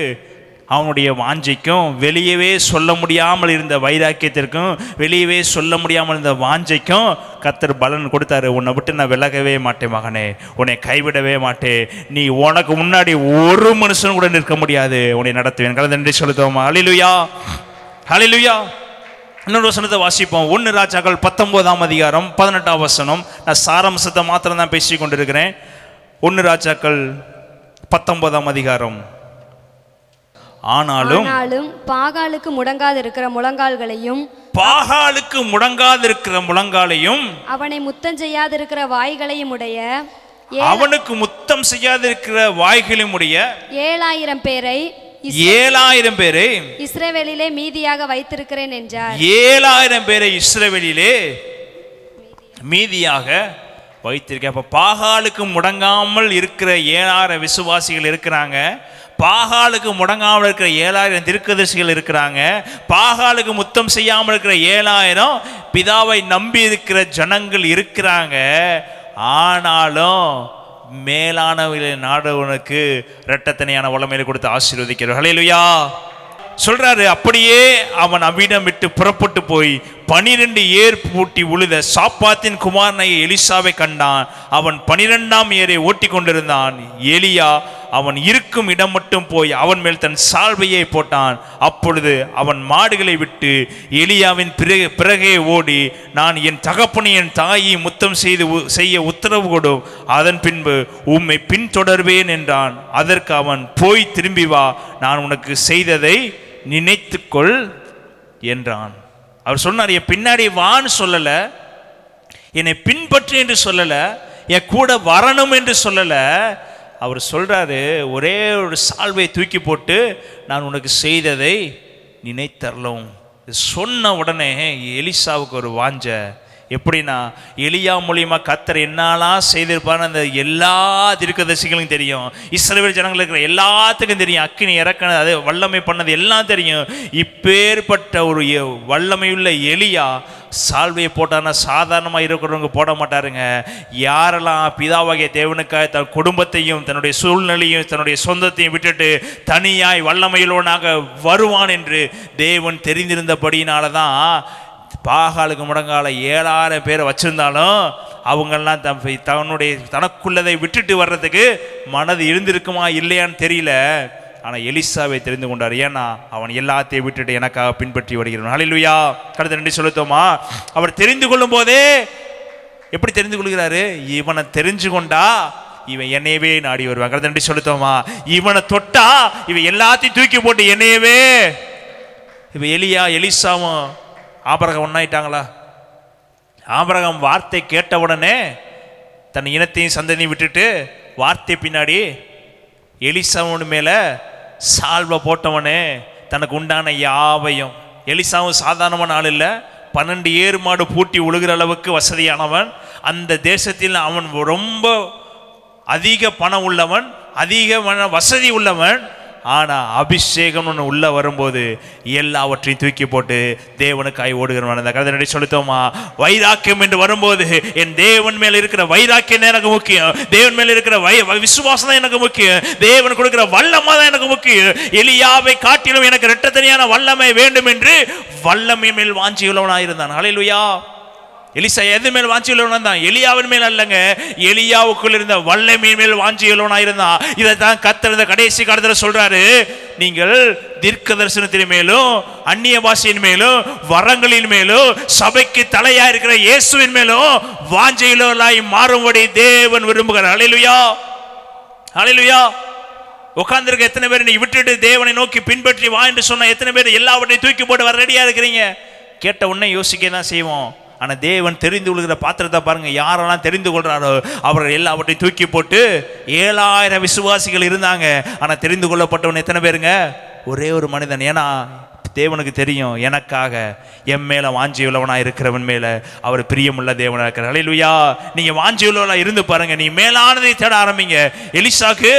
அவனுடைய வாஞ்சைக்கும், வெளியவே சொல்ல முடியாமல் இருந்த வைராக்கியத்திற்கும், வெளியவே சொல்ல முடியாமல் இருந்த வாஞ்சைக்கும் கர்த்தர் பலன் கொடுத்தாரு. உன்னை விட்டு நான் விலகவே மாட்டேன் மகனே, உன்னை கைவிடவே மாட்டேன், நீ உனக்கு முன்னாடி ஒரு மனுஷன் கூட நிற்க முடியாது, உன்னை நடத்துவேன். கலந்து சொல்லுத்தோமா? ஹல்லேலூயா, ஹல்லேலூயா. இன்னொரு வசனத்தை வாசிப்போம். 1 ராஜாக்கள் 19ஆம் அதிகாரம் 18ஆம் வசனம். நான் சாராம்சத்தை மாத்திரம் தான் பேசி கொண்டிருக்கிறேன். 1 ராஜாக்கள் 19ஆம் அதிகாரம். ஆனாலும் பாகாலுக்கு முடங்காது இருக்கிற முழங்கால்களையும், பாகாலுக்கு முடங்காது இருக்கிற முழங்காலையும், அவனை முத்தம் செய்யாது இருக்கிற வாய்களையும் உடைய, அவனுக்கு முத்தம் செய்யாது இருக்கிற வாய்களையும் உடைய 7000 பேரை 7000 பேரை இஸ்ரவேலிலே மீதியாக வைத்திருக்கிறேன் என்றார். 7000 பேரை இஸ்ரவேலிலே மீதியாக வைத்திருக்க. அப்ப பாகாலுக்கு முடங்காமல் இருக்கிற 7000 விசுவாசிகள் இருக்கிறாங்க, பாகாலுக்கு முடங்காமல் இருக்கிற 7000 தீர்க்கதரிசிகள் இருக்கிறாங்க, பாகாலுக்கு முத்தம் செய்யாமல் இருக்கிற 7000 பிதாவை நம்பி இருக்கிற ஜனங்கள் இருக்கிறாங்க. ஆனாலும் மேலானவர்களை நாடுவனுக்கு இரட்டத்தனையான வல்லமையை கொடுத்து ஆசீர்வதிக்கிறார். ஹல்லேலூயா. சொல்றாரு, அப்படியே அவன் அவ்விடம் விட்டு புறப்பட்டு போய் 12 ஏர் பூட்டி உழுத சாப்பாத்தின் குமாரனை எலிசாவை கண்டான். அவன் 12ஆம் ஏரை ஓட்டி கொண்டிருந்தான். எலியா அவன் இருக்கும் இடம் மட்டும் போய் அவன் மேல் தன் சால்வையை போட்டான். அப்பொழுது அவன் மாடுகளை விட்டு எலியாவின் பிறகே ஓடி, நான் என் தகப்பனை என் தாயை முத்தம் செய்ய உத்தரவு கொடும், அதன் பின்பு உம்மை பின்தொடர்வேன் என்றான். அதற்கு அவன், போய் திரும்பி வா, நான் உனக்கு செய்ததை நினைத்துக்கொள் என்றான். அவர் சொன்னார், என் பின்னாடி வான்னு சொல்லல, என்னை பின்பற்று என்று சொல்லல, என் கூட வரணும் என்று சொல்லல. அவர் சொல்றாரு, ஒரே ஒரு சால்வை தூக்கி போட்டு, நான் உனக்கு செய்ததை நினைத்தரலும். சொன்ன உடனே எலிசாவுக்கு ஒரு வாஞ்ச. எப்படின்னா, எலியா மூலியமா கர்த்தர் என்னாலாம் செய்திருப்பான்னு அந்த எல்லா தீர்க்கதரிசிகளுக்கும் தெரியும், இஸ்ரவேல் ஜனங்களுக்கு இருக்கிற எல்லாத்துக்கும் தெரியும், அக்கினி இறக்கினது, அது வல்லமை பண்ணது எல்லாம் தெரியும். இப்பேற்பட்ட ஒரு வல்லமையுள்ள எலியா சால்வையை போட்டார்னா சாதாரணமாக இருக்கிறவங்க போட மாட்டாருங்க. யாரெல்லாம் பிதாவாகிய தேவனுக்காக தன் குடும்பத்தையும் தன்னுடைய சூழ்நிலையும் தன்னுடைய சொந்தத்தையும் விட்டுட்டு தனியாய் வல்லமையுள்ளவனாக வருவான் என்று தேவன் தெரிந்திருந்தபடியினால தான் பாகாலுக்கு முடங்கால 7000 பேரை வச்சிருந்தாலும் அவங்கெல்லாம் தன்னுடைய தனக்குள்ளதை விட்டுட்டு வர்றதுக்கு மனது இருந்திருக்குமா இல்லையான்னு தெரியல. ஆனா எலிசாவை தெரிந்து கொண்டார். ஏன்னா அவன் எல்லாத்தையும் விட்டுட்டு எனக்காக பின்பற்றி வருகிறான். ஹல்லேலூயா. கடந்த நன்றி சொல்லுத்தோமா. அவர் தெரிந்து கொள்ளும் போதே எப்படி தெரிந்து கொள்கிறாரு? இவனை தெரிஞ்சு கொண்டா இவன் என்னையவே நாடி வருவான். கடந்த நன்றி சொல்லுத்தோமா. இவனை தொட்டா இவன் எல்லாத்தையும் தூக்கி போட்டு என்னையவே. இவ எலிசாவும் ஆபிரகாம் ஒன்னாயிட்டாங்களா? ஆபிரகாம் வார்த்தை கேட்ட உடனே தன் இனத்தையும் சந்ததியும் விட்டுட்டு வார்த்தை பின்னாடி எலிசாவின் மேல சால்வை போட்டவனே தனக்கு உண்டான யாவையும். எலிசாவும் சாதாரணமான ஆள் இல்லை. 12 ஏறு மாடு பூட்டி உழுகிற அளவுக்கு வசதியானவன். அந்த தேசத்தில் அவன் ரொம்ப அதிக பணம் உள்ளவன், அதிக வசதி உள்ளவன். ஆனா அபிஷேகம் ஒன்று உள்ள வரும்போது எல்லாவற்றையும் தூக்கி போட்டு தேவனுக்காய் ஓடுகிறவன். அந்த கதை சொல்லித்தோமா. வைராக்கியம் என்று வரும்போது என் தேவன் மேல இருக்கிற வைராக்கியம் எனக்கு முக்கியம். தேவன் மேல இருக்கிற விசுவாசம் தான் எனக்கு முக்கியம். தேவன் கொடுக்கிற வல்லமை தான் எனக்கு முக்கியம். எலியாவை காட்டிலும் எனக்கு இரட்டத்தனியான வல்லமை வேண்டும் என்று வல்லமை மேல் வாஞ்சி உள்ளவனாயிருந்தான். ஹல்லேலூயா. எலிசா எது மேல் வாஞ்சி உள்ளவன் தான்? எலியாவின் மேல் அல்லங்க, எலியாவுக்குள் இருந்த வல்லமையின் மேல் வாஞ்சி உள்ளவனாயிருந்தான். இதைத்தான் கர்த்தர் இந்த கடைசி காலத்துல சொல்றாரு. நீங்கள் தீர்க்க தரிசனத்தின் மேலும் அந்நிய பாஷையின் மேலும் வரங்களின் மேலும் சபைக்கு தலையா இருக்கிற இயேசுவின் மேலும் வாஞ்சையுள்ளவர்களாய் மாறும்படி தேவன் விரும்புகிறார். ஹல்லேலூயா. ஹல்லேலூயா. உட்கார்ந்திருக்க எத்தனை பேர் நீ விட்டுட்டு தேவனை நோக்கி பின்பற்றி வா என்று சொன்ன எத்தனை பேர் எல்லாவற்றையும் தூக்கி போட்டு வர ரெடியா இருக்கிறீங்க? கேட்ட உடனே யோசிக்க தான் செய்வோம். ஆனா தேவன் தெரிந்து கொள்கிற பாத்திரத்தை பாருங்க. யாரெல்லாம் தெரிந்து கொள்றாரோ அவர்கள் எல்லாவற்றையும் தூக்கி போட்டு 7000 விசுவாசிகள் இருந்தாங்க. ஆனா தெரிந்து கொள்ளப்பட்டவன் எத்தனை பேருங்க? ஒரே ஒரு மனிதன். ஏன்னா தேவனுக்கு தெரியும் எனக்காக என் மேல வாஞ்சி உள்ளவனா இருக்கிறவன் மேல அவர் பிரியமுள்ள தேவனா இருக்கிறார். ஹல்லேலூயா. நீங்க வாஞ்சி உள்ளவனா இருந்து பாருங்க, நீ மேலானதை தேட ஆரம்பிங்க. எலிசாக்கு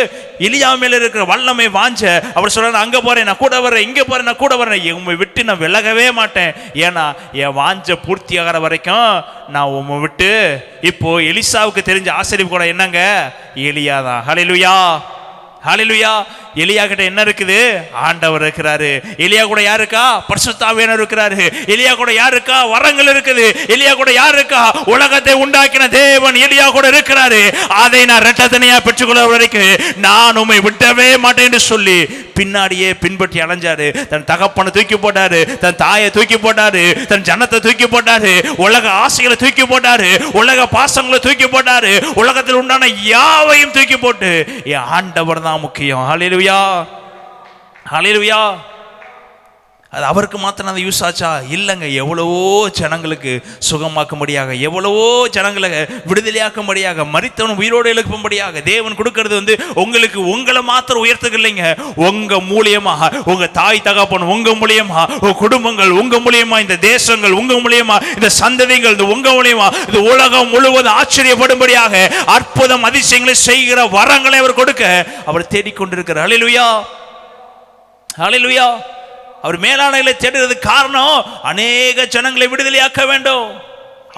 எலியா மேல இருக்கிற வல்லமை வாஞ்ச. அவர் சொல்றாரு, அங்க போறேன் நான் கூட வரேன், இங்க போறேன் நான் கூட வரேன், உண்மை விட்டு நான் விலகவே மாட்டேன். ஏன்னா என் வாஞ்ச பூர்த்தி ஆகிற வரைக்கும் நான் உண்மை விட்டு. இப்போ எலிசாவுக்கு தெரிஞ்ச ஆசிரியர் கூட என்னங்க? எலியா தான். ஹல்லேலூயா. ஹல்லேலூயா. எலியா கிட்ட என்ன இருக்குது? ஆண்டவர் இருக்கிறாரு. எலியா கூட யார் இருக்கா? பரிசுத்த ஆவியானவர் இருக்கிறாரு. எலியா கூட யார் இருக்கா? வரங்கள் இருக்குது. எலியா கூட யார் இருக்கா? உலகத்தை உண்டாக்கின தேவன் எலியா கூட இருக்கிறாரு. அதை நான் இரட்டத்தனையா பெற்றுக்கொள்ள வரைக்கும் நான் உம்மை விட்டவே மாட்டேன் என்று சொல்லி பின்னாடியே பின்பற்றி அலைஞ்சாரு. தன் தகப்பனை தூக்கி போட்டாரு, தன் தாயை தூக்கி போட்டாரு, தன் ஜனத்தை தூக்கி போட்டாரு, உலக ஆசைகளை தூக்கி போட்டாரு, உலக பாசங்களை தூக்கி போட்டாரு, உலகத்தில் உண்டான யாவையும் தூக்கி போட்டு என் ஆண்டவர் தான் முக்கியம். ஹல்லேலூயா. ஹல்லேலூயா. அது அவருக்கு மாத்திரம் அந்த யூஸ் ஆச்சா? இல்லைங்க. எவ்வளவோ ஜனங்களுக்கு சுகமாக்கும்படியாக, எவ்வளவோ ஜனங்களை விடுதலையாக்கும்படியாக, மரித்தவன் உயிரோடு எழுப்பும்படியாக தேவன் கொடுக்கிறது உங்களுக்கு உங்களை மாத்திரம் உயர்த்துக்கு இல்லைங்க. உங்க மூலியமா, உங்க தாய் தகப்பன் உங்க மூலியமா, உங்க குடும்பங்கள் உங்க மூலியமா, இந்த தேசங்கள் உங்க மூலியமா, இந்த சந்ததிகள் உங்க மூலியமா, இந்த உலகம் முழுவதும் ஆச்சரியப்படும்படியாக அற்புதம் அதிசயங்களை செய்கிற வரங்களை அவர் கொடுக்க அவர் தேடிக்கொண்டிருக்கிறார். ஹல்லேலூயா. ஹல்லேலூயா. அவர் மேலானங்களை தேடுறதுக்கு காரணம் அநேக ஜனங்களை விடுதலையாக்க வேண்டும்.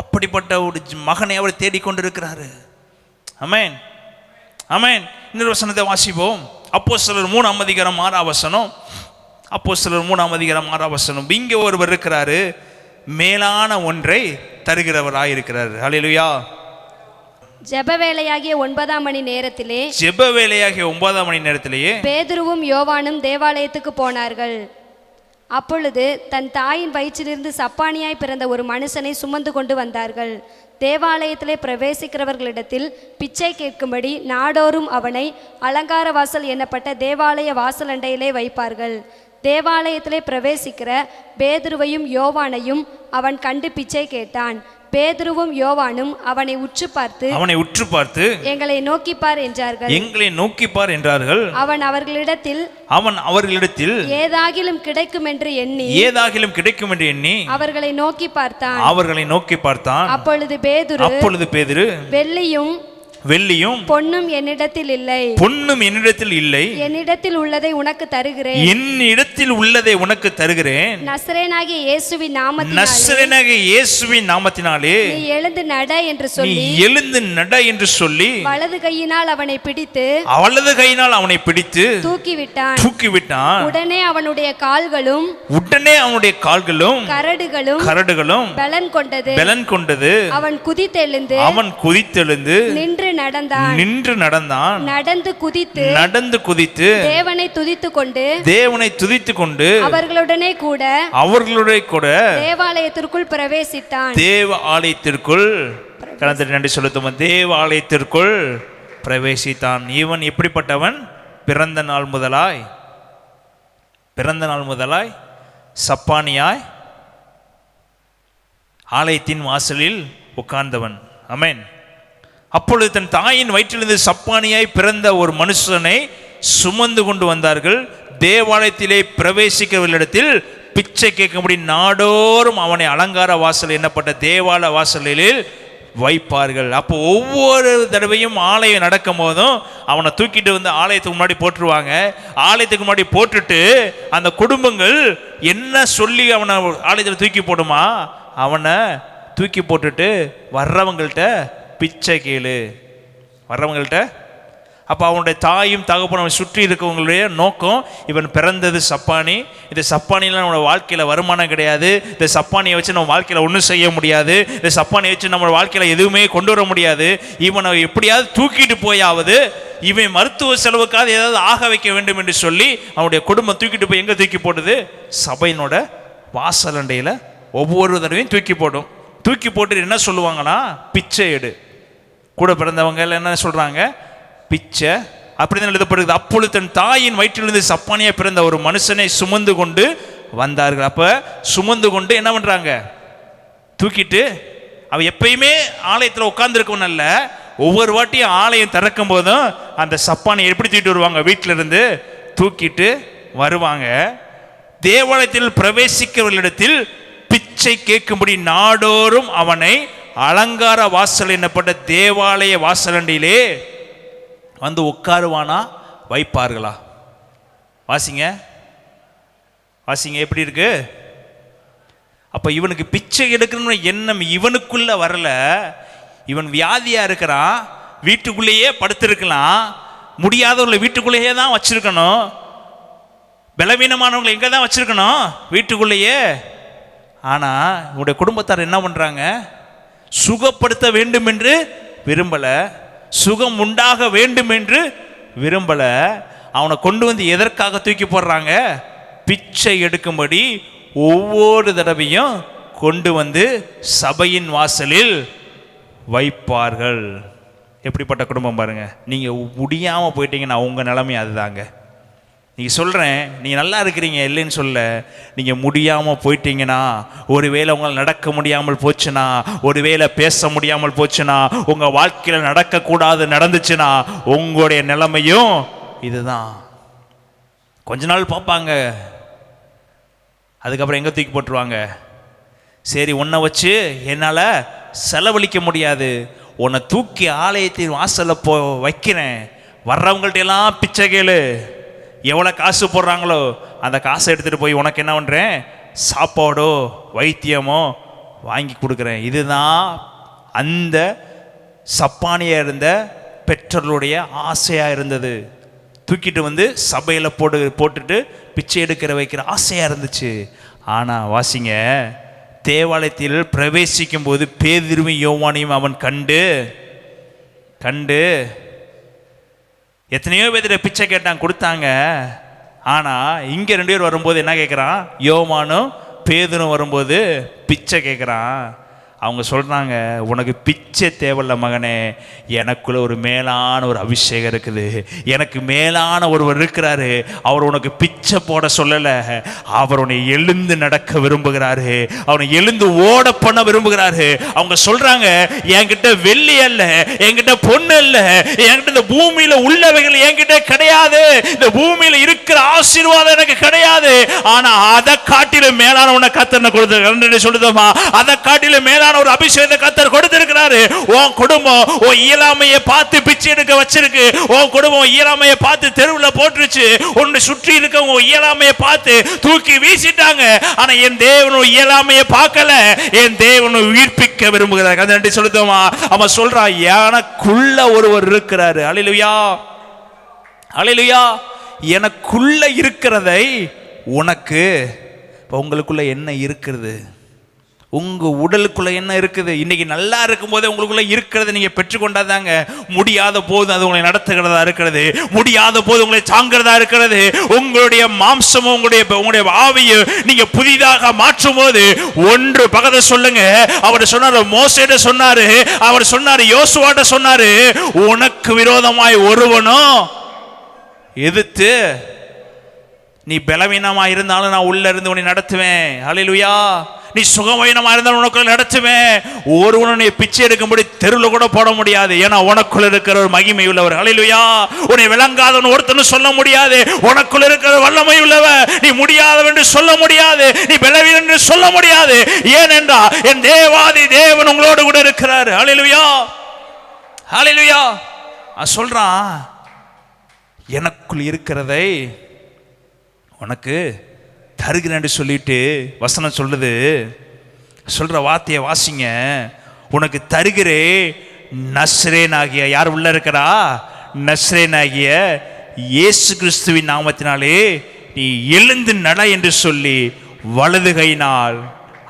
அப்படிப்பட்ட ஒரு மகனை அவர் தேடிக்கொண்டிருக்கிறாரு. ஆமென். ஆமென். இன்னொரு வசனத்தை வாசிப்போம். அப்போஸ்தலர் 3ஆம் அதிகாரம் 6ஆம் வசனம். அப்போஸ்தலர் 3ஆம் அதிகாரம் 6ஆம் வசனம். இங்கே ஒருவர் இருக்கிறாரு, மேலான ஒன்றை தருகிறவராய் இருக்கிறார். ஹல்லேலூயா. ஜெப வேளையாகிய 9ஆம் மணி நேரத்திலே, ஜெப வேளையாகிய 9ஆம் மணி நேரத்திலேயே பேதுருவும் யோவானும் தேவாலயத்துக்கு போனார்கள். அப்பொழுது தன் தாயின் வயிற்றிலிருந்து சப்பானியாய் பிறந்த ஒரு மனுஷனை சுமந்து கொண்டு வந்தார்கள். தேவாலயத்திலே பிரவேசிக்கிறவர்களிடத்தில் பிச்சை கேட்கும்படி நாடோறும் அவனை அலங்கார வாசல் எண்ணப்பட்ட தேவாலய வாசல் அண்டையிலே வைப்பார்கள். தேவாலயத்திலே பிரவேசிக்கிற பேதுருவையும் யோவானையும் அவன் கண்டு பிச்சை கேட்டான். பேதுருவும் யோவானும் அவனை உற்று பார்த்து எங்களை நோக்கிப்பார் என்றார்கள். எங்களை நோக்கிப்பார் என்றார்கள். அவன் அவர்களிடத்தில் ஏதாகிலும் கிடைக்கும் என்று எண்ணி அவர்களை நோக்கி பார்த்தான். அப்பொழுது பேதுரு வெள்ளியும் பொன்னும் என்னிடத்தில் இல்லை, என்னிடத்தில் உள்ளதை உனக்கு தருகிறேன். நசரேயனாகிய இயேசுவின் நாமத்தினாலே நீ எழுந்து நட என்று சொல்லி வலது கையினால் அவனை பிடித்து தூக்கிவிட்டான். உடனே அவனுடைய கால்களும் கரடுகளும் பலன் கொண்டது. அவன் குதித்தெழுந்து நின்று நடந்தான். நடந்து குதித்து தேவனை துதித்து கொண்டு அவர்களுடனே கூட தேவாலயத்திற்குள் பிரவேசித்தான். தேவாலயத்திற்குள் நன்றி செலுத்தும். தேவாலயத்திற்குள் பிரவேசித்தான். இவன் எப்படிப்பட்டவன்? பிறந்த நாள் முதலாய் சப்பானியாய் ஆலயத்தின் வாசலில் உட்கார்ந்தவன். ஆமென். அப்பொழுது தன் தாயின் வயிற்றிலிருந்து சப்பானியாய் பிறந்த ஒரு மனுஷனை சுமந்து கொண்டு வந்தார்கள். தேவாலயத்திலே பிரவேசிக்கிறவர்களிடத்தில் பிச்சை கேட்கும்படி நாடோறும் அவனை அலங்கார வாசல் என்னப்பட்ட தேவாலய வாசலில் வைப்பார்கள். அப்போ ஒவ்வொரு தடவையும் ஆலயம் நடக்கும் போதும் அவனை தூக்கிட்டு வந்து ஆலயத்துக்கு முன்னாடி போட்டுருவாங்க. ஆலயத்துக்கு முன்னாடி போட்டுட்டு அந்த குடும்பங்கள் என்ன சொல்லி அவனை ஆலயத்தில் தூக்கி போடுமா, அவனை தூக்கி போட்டுட்டு வர்றவங்கள்ட்ட பிச்சை கேளு, வர்றவங்கள்ட்ட. அப்போ அவனுடைய தாயும் தகப்பனும் சுற்றி இருக்கவங்களுடைய நோக்கம், இவன் பிறந்தது சப்பானி, இந்த சப்பானியில் நம்மளோட வாழ்க்கையில் வருமானம் கிடையாது, இந்த சப்பானியை வச்சு நம்ம வாழ்க்கையில் ஒன்றும் செய்ய முடியாது, இந்த சப்பானியை வச்சு நம்ம வாழ்க்கையில் எதுவுமே கொண்டு வர முடியாது, இவனை எப்படியாவது தூக்கிட்டு போயாவது இவன் மருத்துவ செலவுக்காக ஏதாவது ஆக வைக்க வேண்டும் என்று சொல்லி அவனுடைய குடும்பம் தூக்கிட்டு போய் எங்கே தூக்கி போடுது? சபையினோட வாசலண்டையில் ஒவ்வொரு தடவையும் தூக்கி போடும். தூக்கி போட்டு என்ன சொல்லுவாங்கன்னா, பிச்சை எடு. கூட பிறந்தவங்க எல்லாம் என்ன சொல்கிறாங்க? பிச்சை. அப்படிதான் எழுதப்படுகிறது. அப்பொழுது தன் தாயின் வயிற்றிலிருந்து சப்பானியா பிறந்த ஒரு மனுஷனை சுமந்து கொண்டு வந்தார்கள். அப்ப சுமந்து கொண்டு என்ன பண்றாங்க? தூக்கிட்டு. அவ எப்பயுமே ஆலயத்தில் உட்கார்ந்துருக்கவன் அல்ல, ஒவ்வொரு வாட்டியும் ஆலயம் திறக்கும் போதும் அந்த சப்பானியை எப்படி தூக்கிட்டு வருவாங்க? வீட்டில இருந்து தூக்கிட்டு வருவாங்க. தேவாலயத்தில் பிரவேசிக்கிறவர்களிடத்தில் பிச்சை கேட்கும்படி நாடோறும் அவனை அலங்கார வாசல் என்னப்பட்ட தேவாலய வாசலண்டிலே வந்து உட்காருவானா, வைப்பார்களா? வாசிங்க எப்படி இருக்கு? அப்ப இவனுக்கு பிச்சை எடுக்கணும்னு எண்ணம் இவனுக்குள்ள வரல. இவன் வியாதியா இருக்கிறான், வீட்டுக்குள்ளேயே படுத்திருக்கலாம், முடியாதவர்களை வீட்டுக்குள்ளேயே தான் வச்சிருக்கணும், பலவீனமானவங்களை எங்க தான் வச்சிருக்கணும்? வீட்டுக்குள்ளேயே. ஆனா உன்னுடைய குடும்பத்தார் என்ன பண்றாங்க? சுகப்படுத்த வேண்டும் என்று விரும்பல, சுகம் உண்டாக வேண்டும் என்று விரும்பல. அவனை கொண்டு வந்து எதற்காக தூக்கி போடுறாங்க? பிச்சை எடுக்கும்படி ஒவ்வொரு தடவையும் கொண்டு வந்து சபையின் வாசலில் வைப்பார்கள். எப்படிப்பட்ட குடும்பம் பாருங்க. நீங்க முடியாம போயிட்டீங்கன்னா உங்க நிலைமை அதுதாங்க. நீங்க சொல்றேன், நீங்க நல்லா இருக்கிறீங்க இல்லைன்னு சொல்ல, நீங்க முடியாம போயிட்டீங்கன்னா, ஒருவேளை உங்களால் நடக்க முடியாமல் போச்சுன்னா, ஒருவேளை பேச முடியாமல் போச்சுன்னா, உங்க வாழ்க்கையில நடக்கக்கூடாது நடந்துச்சுன்னா, உங்களுடைய நிலைமையும் இதுதான். கொஞ்ச நாள் பார்ப்பாங்க, அதுக்கப்புறம் எங்க தூக்கி போட்டுருவாங்க? சரி, உன்னை வச்சு என்னால செலவழிக்க முடியாது, உன்னை தூக்கி ஆலயத்தின் வாசல்ல வைக்கிறேன், வர்றவங்கள்ட்ட எல்லாம் பிச்சை கேளு, எவ்வளோ காசு போடுறாங்களோ அந்த காசை எடுத்துகிட்டு போய் உனக்கு என்ன பண்ணுறேன்? சாப்பாடோ வைத்தியமோ வாங்கி கொடுக்குறேன். இதுதான் அந்த சப்பானியாக இருந்த பெற்றோர்களுடைய ஆசையாக இருந்தது. தூக்கிட்டு வந்து சபையில் போட்டுட்டு பிச்சை எடுக்கிற வைக்கிற ஆசையாக இருந்துச்சு. ஆனால் வாசிங்க, தேவாலயத்தில் பிரவேசிக்கும் போது பேதுருவையும் யோவானையும் அவன் கண்டு எத்தனையோ பேர் பிச்சை கேட்டான், கொடுத்தாங்க. ஆனால் இங்கே 2 பேர் வரும்போது என்ன கேட்குறான்? யோவானும் பேதுரும் வரும்போது பிச்சை கேட்குறான். அவங்க சொல்கிறாங்க, உனக்கு பிச்சை தேவையில்ல மகனே, எனக்குள்ள ஒரு மேலான ஒரு அபிஷேகம் இருக்குது, எனக்கு மேலான ஒருவர் இருக்கிறாரு, அவர் உனக்கு பிச்சை போட சொல்லலை, அவர் உன்னை எழுந்து நடக்க விரும்புகிறாரு, அவனை எழுந்து ஓட பண்ண விரும்புகிறாரு. அவங்க சொல்றாங்க, என்கிட்ட வெள்ளி அல்ல, என்கிட்ட பொண்ணு அல்ல, என்கிட்ட இந்த பூமியில உள்ளவைகள் என்கிட்ட கிடையாது, இந்த பூமியில இருக்கிற ஆசீர்வாதம் எனக்கு கிடையாது, ஆனா அதை காட்டிலும் மேலான உன்னை கர்த்தர் கொடுத்து சொல்லுதமா, அதை காட்டிலும் மேலான ஒரு அபிஷேகத்தை கர்த்தர் கொடுத்திருக்கிறாரு. உன் குடும்பம் உன் இயலாமையை பார்த்து பிச்சை எடுக்க வச்சிருக்கு, உன் குடும்பம் இயலாமையை பார்த்து தெருவில் போட்டுருச்சு, உன்னை சுற்றி இருக்கவங்க இயலாமையை பார்த்து தூக்கி வீசிட்டாங்க. ஆனா என் தேவன் இயலாமையை பார்க்கல, என் தேவன் உயிர்ப்பிக்க விரும்புகிறார். அதை நன்றி சொல்லுதோமா. அவன் சொல்றான், எனக்குள்ள ஒருவர் இருக்கிறாரு. அல்லேலூயா, அல்லேலூயா. எனக்குள்ள இருக்கிறதை உனக்கு, உங்களுக்குள்ள என்ன இருக்கிறது? உங்க உடலுக்குள்ள என்ன இருக்குது? இன்னைக்கு நல்லா இருக்கும் போதே உங்களுக்குள்ள இருக்கிறத நீங்க பெற்றுக்கொண்டாதாங்க முடியாத போது அது உங்களை நடத்துகிறதா இருக்கிறது, முடியாத போது உங்களை தாங்கிறதா இருக்கிறது. உங்களுடைய மாம்சமும் உங்களுடைய ஆவியை நீங்க புதிதாக மாற்றும் போது ஒன்று பகத சொல்லுங்க. அவர் சொன்னாரு, மோசேட்ட சொன்னாரு, அவர் சொன்னாரு, யோசுவாட்ட சொன்னாரு, உனக்கு விரோதமாய் ஒருவனும் எதிர்த்து நீ பலவீனமா இருந்தாலும் நான் உள்ள இருந்து உன்னை நடத்துவேன். ஹல்லேலூயா. நீ சுகவீனமா இருந்தாலும் உனக்குள்ள நடத்துவேன். ஒருவனை பிச்சை எடுக்கும்படி தெருவில் கூட போட முடியாது. ஏன்னா உனக்குள்ள இருக்கிற ஒரு மகிமை உள்ளவர். ஹல்லேலூயா. உன்னை விளங்காதவன் ஒருத்தனும் சொல்ல முடியாது. உனக்குள்ள இருக்கிற வல்லமை உள்ளவர். நீ முடியாதவன் என்று சொல்ல முடியாது, நீ பலவீனன் என்று சொல்ல முடியாது. ஏனென்றா என் தேவாதி தேவன் உங்களோடு கூட இருக்கிறார். ஹல்லேலூயா. ஹல்லேலூயா. சொல்றான், எனக்குள் இருக்கிறதை உனக்கு தருகிறேன் சொல்லிட்டு வசனம் சொல்லுது. சொல்ற வார்த்தையை வாசிங்க. உனக்கு தருகிறே நஸ்ரேனாகிய, யார் உள்ள இருக்கிறா? நஸ்ரேனாகிய இயேசு கிறிஸ்துவின் நாமத்தினாலே நீ எழுந்து நட என்று சொல்லி வலது கையினால்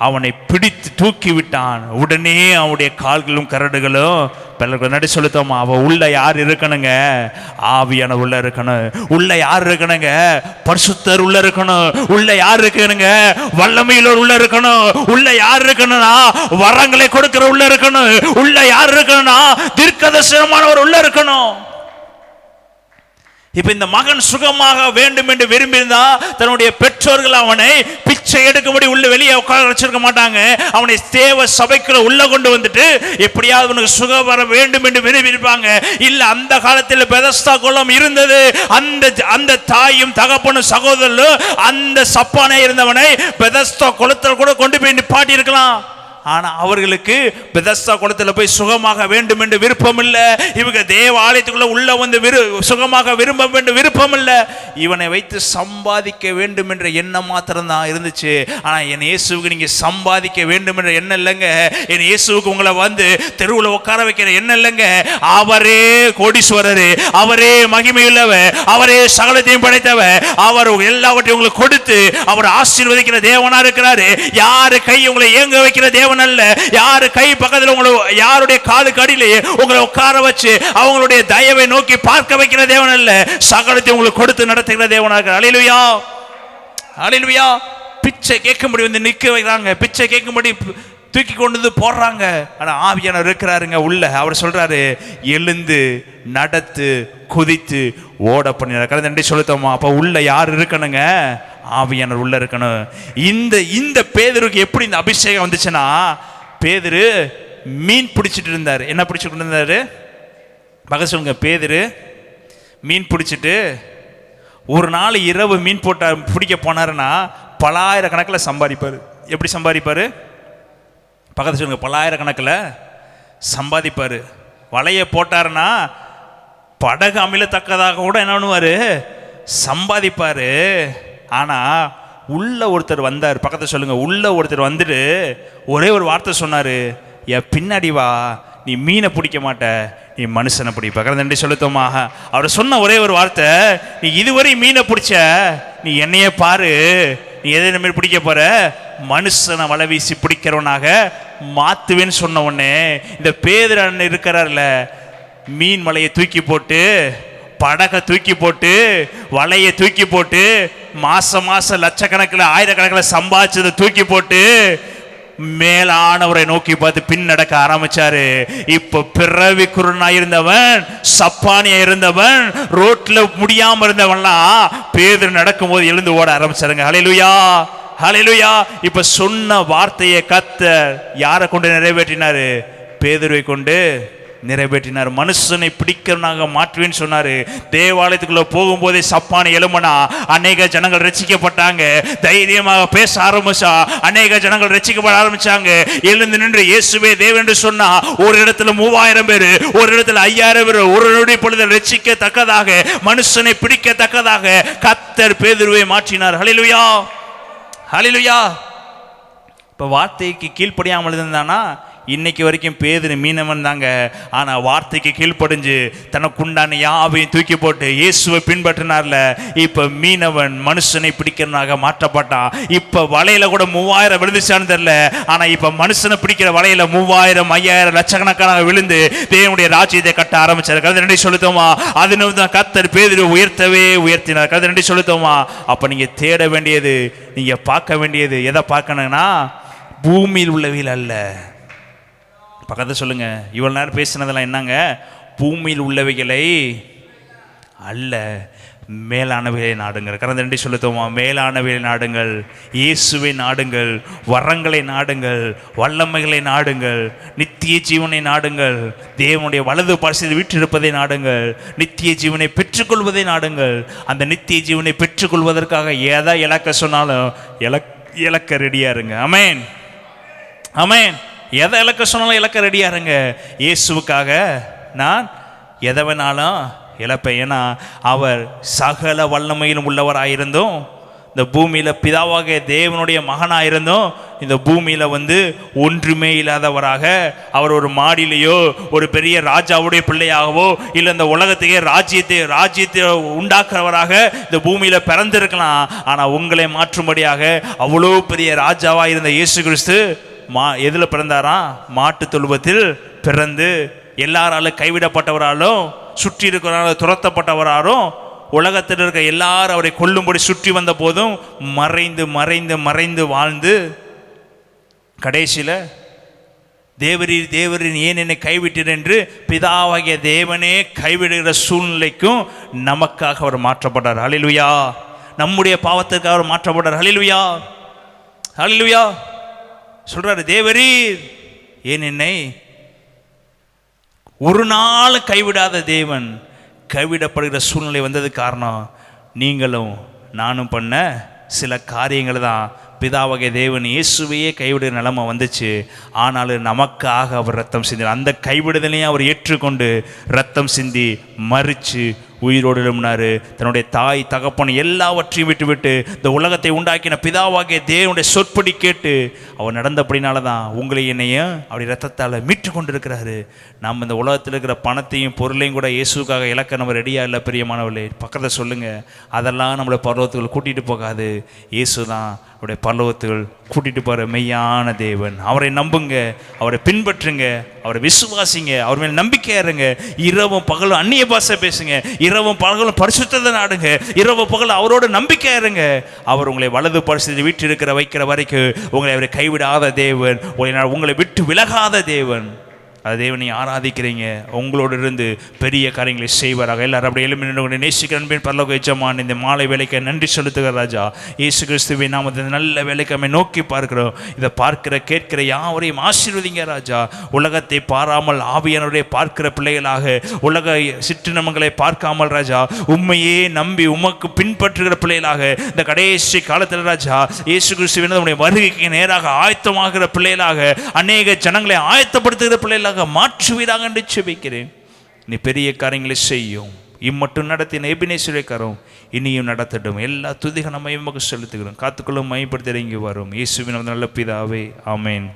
அவனை பிடித்து தூக்கி விட்டான். உடனே அவனுடைய கால்களும் கரடுகளும் நடி சொல்லுத்தோமா. அவ உள்ள யார் இருக்கணுங்க? ஆவியான உள்ள இருக்கணும். உள்ள யார் இருக்கணுங்க? பரிசுத்தர் உள்ள இருக்கணும். உள்ள யார் இருக்கணுங்க? வல்லமையிலோர் உள்ள இருக்கணும். உள்ள யார் இருக்கணும்னா வரங்களை கொடுக்கிற உள்ள இருக்கணும். உள்ள யார் இருக்கணும்னா தீர்க்கதரிசனமானவர் உள்ள இருக்கணும். இப்ப இந்த மகன் சுகமாக வேண்டும் என்று விரும்பியிருந்தா தன்னுடைய பெற்றோர்கள் அவனை பிச்சை எடுக்கும்படி உள்ள வெளியே உட்கார வச்சிருக்க மாட்டாங்க. அவனை தேவ சபைக்குள்ள உள்ள கொண்டு வந்துட்டு எப்படியாவது அவனுக்கு சுகம் வர வேண்டும் என்று விரும்பியிருப்பாங்க. இல்ல, அந்த காலத்தில் பெதஸ்தா குளம் இருந்தது. அந்த தாயும் தகப்பனும் சகோதரரும் அந்த சப்பானே இருந்தவனை பெதஸ்தா குளத்தில் கூட கொண்டு போய் நிப்பாட்டி இருக்கலாம். ஆனா அவர்களுக்கு பெதஸ்தா குளத்துல போய் சுகமாக வேண்டும் என்று விருப்பம் இல்லை. இவங்க தேவ ஆலயத்துக்குள்ள உள்ள வந்து சுகமாக விரும்ப வேண்டும் விருப்பம் இல்லை. இவனை வைத்து சம்பாதிக்க வேண்டும் என்ற எண்ணம் மாத்திரம் தான் இருந்துச்சு. ஆனா என் இயேசுவுக்கு நீங்க சம்பாதிக்க வேண்டும் என்ற எண்ணம் இல்லைங்க. என் இயேசுவுக்கு உங்களை வந்து தெருவில் உட்கார வைக்கிற எண்ணம் இல்லைங்க. அவரே கோடீஸ்வரரு, அவரே மகிமையுள்ளவர், அவரே சகலத்தையும் படைத்தவர். அவர் எல்லாவற்றையும் உங்களுக்கு கொடுத்து அவர் ஆசீர்வதிக்கிற தேவனா இருக்கிறாரு. யாரு கை உங்களை ஏங்க வைக்கிற தேவன் அல்ல. யாரு கை பக்கத்தில் உங்களை, யாருடைய காலுக்கு அடியிலேயே உங்களை உட்கார வச்சு அவங்களுடைய தயவை நோக்கி பார்க்க வைக்கிற தேவன் அல்ல. சகலத்தை உங்களுக்கு கொடுத்து நடத்துகிற தேவனா இருக்கிறார். ஹல்லேலூயா. ஹல்லேலூயா. பிச்சை கேட்கும்படி வந்து நிற்க வைக்கிறாங்க, பிச்சை கேட்கும்படி தூக்கி கொண்டு போடுறாங்க. ஆனா ஆவியானவர் இருக்கிறாருங்க உள்ள. அவர் சொல்றாரு, எழுந்து நடத்து குதித்து ஓட பண்ணினார். நன்றி சொல்லுத்தோமா. அப்ப உள்ள யார் இருக்கணுங்க? ஆவியானவர் உள்ள இருக்கணும். இந்த பேதுருக்கு எப்படி இந்த அபிஷேகம் வந்துச்சுன்னா, பேதுரு மீன் பிடிச்சிட்டு இருந்தார். என்ன பிடிச்சிட்டு இருந்தாரு? பகல் சொல்லுங்க. பேதுரு மீன் பிடிச்சிட்டு ஒரு நாள் இரவு மீன் பிடிக்க போனாருன்னா பலாயிரக்கணக்கில் சம்பாதிப்பார். எப்படி சம்பாதிப்பார்? பக்கத்து சொல்லுங்க. பலாயிரக்கணக்கில் சம்பாதிப்பார். வலையை போட்டாருன்னா படகு அமிலத்தக்கதாக கூட என்ன பண்ணுவார்? சம்பாதிப்பார். ஆனா உள்ள ஒருத்தர் வந்தார். பக்கத்துல சொல்லுங்க. உள்ள ஒருத்தர் வந்துட்டு ஒரே ஒரு வார்த்தை சொன்னாரு, என் பின்னாடி வா, நீ மீனை பிடிக்க மாட்ட, நீ மனுஷனை பிடிப்ப. நன்றி சொல்லுத்தோமா. அவர் சொன்ன ஒரே ஒரு வார்த்தை, நீ இதுவரை மீனை பிடிச்ச, நீ என்னையே பாரு, நீ எதை மாதிரி பிடிக்க போற? மனுஷனை வலை வீசி பிடிக்கிறவனாக மாத்துவேன்னு சொன்ன உடனே இந்த பேதுரு அண்ணன் இருக்கிறார்ல, மீன் வலையை தூக்கி போட்டு, படகை தூக்கி போட்டு, வலையை தூக்கி போட்டு, மாசம் லட்சக்கணக்கில் ஆயிரக்கணக்கில் சம்பாதிச்சதை தூக்கி போட்டு மேலானவரை நோக்கி பார்த்து பின் நடக்க ஆரம்பிச்சாரு. இப்ப பிறவி குருடனா இருந்தவன், சப்பானியா இருந்தவன், ரோட்ல முடியாம இருந்தவன்லாம் பேதுரு நடக்கும் போது எழுந்து ஓட ஆரம்பிச்சாருங்க. ஹல்லேலூயா. ஹல்லேலூயா. இப்ப சொன்ன வார்த்தையை கர்த்தர் யாரை கொண்டு நிறைவேற்றினாரு? பேதுருவை கொண்டு நிறைவேற்றினார். மனுஷனை பிடிக்கிறவனாக மாற்றுவேன்னு சொன்னாரு. தேவாலயத்துக்குள்ள போகும்போதே சப்பானி எழுமனா அநேக ஜனங்கள் ரட்சிக்கப்பட்டாங்க. தைரியமாக பேச ஆரம்பிச்சா அநேக ஜனங்கள் ரட்சிக்கப்பட ஆரம்பிச்சாங்க. எழுந்து நின்று இயேசுவே தேவன் என்று சொன்னா ஒரு இடத்துல 3000 பேர், ஒரு இடத்துல 5000 பேர் ஒரு நொடி பொழுது ரட்சிக்கத்தக்கதாக, மனுஷனை பிடிக்கத்தக்கதாக கர்த்தர் பேதுருவை மாற்றினார். ஹல்லேலூயா. ஹல்லேலூயா. இப்ப வார்த்தைக்கு கீழ்ப்படியாமல் இருந்தானா இன்னைக்கு வரைக்கும் பேதுரு மீனவன் தாங்க. ஆனால் வார்த்தைக்கு கீழ்ப்படிஞ்சு தனக்குண்டான யாவையும் தூக்கி போட்டு இயேசுவை பின்பற்றினார்ல, இப்போ மீனவன் மனுஷனை பிடிக்கிறனாக மாற்றப்பட்டான். இப்போ வலையில கூட 3000 விழுந்துச்சான்னு தெரியல, ஆனால் இப்போ மனுஷனை பிடிக்கிற வலையில 3000 5000 லட்சக்கணக்கான விழுந்து தேவனுடைய ராஜ்யத்தை கட்ட ஆரம்பிச்சார். கதை ரெண்டி சொல்லுத்தோமா, அது தான் கர்த்தர் பேதுரு உயர்த்தினார். கதை ரெண்டி சொல்லுத்தோமா. அப்போ நீங்க தேட வேண்டியது, நீங்க பார்க்க வேண்டியது எதை பார்க்கணும்னா பூமியில் உள்ளவையில் அல்ல. பக்கத்தில் சொல்லுங்க, இவ்வளவு நேரம் பேசினதெல்லாம் என்னங்க? பூமியில் உள்ளவைகளை அல்ல, மேலானவைகளை நாடுங்கள். கரந்த ரெண்டி சொல்லுத்தோமா, மேலானவைகளை நாடுங்கள், இயேசுவை நாடுங்கள், வரங்களை நாடுங்கள், வல்லமைகளை நாடுங்கள், நித்திய ஜீவனை நாடுங்கள், தேவனுடைய வலது பாரசத்தில் வீற்றிருப்பதை நாடுங்கள், நித்திய ஜீவனை பெற்றுக்கொள்வதை நாடுங்கள். அந்த நித்திய ஜீவனை பெற்றுக்கொள்வதற்காக எதை இழக்க சொன்னாலும் இழக்க ரெடியா இருங்க. ஆமென், ஆமென். எதை இழக்க சொன்னாலும் இழக்க ரெடியா இருங்க. இயேசுவுக்காக நான் எதை வேணாலும் இழப்பேன். ஏன்னா அவர் சகல வல்லமையிலும் உள்ளவராயிருந்தும், இந்த பூமியில பிதாவாக தேவனுடைய மகனாயிருந்தும், இந்த பூமியில ஒன்றுமே இல்லாதவராக, அவர் ஒரு மாடியிலையோ ஒரு பெரிய ராஜாவுடைய பிள்ளையாகவோ இல்லை இந்த உலகத்தையே ராஜ்யத்தை உண்டாக்குறவராக இந்த பூமியில பிறந்திருக்கலாம். ஆனா உங்களை மாற்றும்படியாக அவ்வளோ பெரிய ராஜாவா இருந்த இயேசு கிறிஸ்து எதுல பிறந்தாரா? மாட்டு தொழுவத்தில் பிறந்து எல்லாராலும் கைவிடப்பட்டவராலும் சுற்றி இருக்கிறவராலும் துரத்தப்பட்டவராலும் உலகத்தில் இருக்க எல்லாரும் அவரை கொல்லும்படி சுற்றி வந்த போதும் மறைந்து மறைந்து மறைந்து வாழ்ந்து கடைசியில தேவரின் ஏன் என்னை கைவிட்டீர் என்று பிதாவாகிய தேவனே கைவிடுகிற சூழ்நிலைக்கும் நமக்காக அவர் மாற்றப்பட்டார். ஹல்லேலூயா. நம்முடைய பாவத்திற்காக அவர் மாற்றப்பட்டார். ஹல்லேலூயா, ஹல்லேலூயா. சொல்றாரு, தேவரீர் ஏன் என்னை ஒரு நாள் கைவிடாத தேவன் கைவிடப்படுகிற சூழ்நிலை வந்தது காரணம் நீங்களும் நானும் பண்ண சில காரியங்கள் தான். பிதாவகை தேவன் இயேசுவையே கைவிடுகிற நிலைமை வந்துச்சு. ஆனாலும் நமக்காக அவர் ரத்தம் சிந்தி, அந்த கைவிடுதலையும் அவர் ஏற்றுக்கொண்டு ரத்தம் சிந்தி மறிச்சு உயிரோடு எழும்பினாரு. தன்னுடைய தாய் தகப்பன் எல்லாவற்றையும் விட்டு இந்த உலகத்தை உண்டாக்கின பிதாவாகிய தேவனுடைய சொற்படி கேட்டு அவர் நடந்தபடினால தான் உங்களை என்னையும் அப்படி ரத்தத்தால் மீட்டு கொண்டு இருக்கிறாரு. நாம் இந்த உலகத்தில் இருக்கிற பணத்தையும் பொருளையும் கூட இயேசுக்காக இழக்க நம்ம ரெடியாக இல்லை. பிரியமானவர்களே, பக்கத்தை சொல்லுங்க, அதெல்லாம் நம்மளை பரலோகத்துக்குள் கூட்டிகிட்டு போகாது. இயேசு தான் அவருடைய பரலோகத்துக்குள் கூட்டிகிட்டு போகிற மெய்யான தேவன். அவரை நம்புங்க, அவரை பின்பற்றுங்க, அவரை விசுவாசிங்க, அவர் மேல் நம்பிக்கையா இருங்க. இரவும் பகலும் அந்நிய பாஷை பேசுங்க, இரவும் பகலும் பரிசுத்தத்தை நாடுங்க, இரவு பகலும் அவரோட நம்பிக்கையா இருங்க. அவர் உங்களை வலது பரிசுத்த வீட்டில் வைக்கிற வரைக்கும் உங்களை அவரை கைவிடாத தேவன், உங்களை விட்டு விலகாத தேவன். அது தேவனை ஆராதிக்கிறீங்க, உங்களோடு இருந்து பெரிய காரியங்களை செய்வாராக. எல்லாரும் அப்படி எழுப்பி நேசிக்கிற அன்பின் பரலோக எஜமான், இந்த மாலை வேலைக்கு நன்றி செலுத்துகிற ராஜா இயேசு கிறிஸ்துவை நாம் இந்த நல்ல வேலைக்கு நம்ம நோக்கி பார்க்கிறோம். இதை பார்க்கிற கேட்கிற யாவரையும் ஆசீர்வதிங்க ராஜா. உலகத்தை பாராமல் ஆவியானவரை பார்க்கிற பிள்ளைகளாக, உலக சிற்றினங்களை பார்க்காமல் ராஜா உண்மையே நம்பி உமக்கு பின்பற்றுகிற பிள்ளைகளாக இந்த கடைசி காலத்தில் ராஜா இயேசு கிறிஸ்துவின் நம்முடைய வருகைக்கு நேராக ஆயத்தமாகிற பிள்ளைகளாக, அநேக ஜனங்களை ஆயத்தப்படுத்துகிற பிள்ளைகளாக மாற்றுவீராக என்று செபிக்கிறேன். நீ பெரிய காரியங்களை செய்யும். இம்மட்டும் நடத்தின எபினேசரை கரம் இனியும் நடத்தட்டும். எல்லா துதிக நம்ம செலுத்துகிறோம். காத்துக்கொள்ளும் மையப்படுத்த இறங்கி வரும். இயேசுவின் நல்ல பிதாவே, ஆமென்.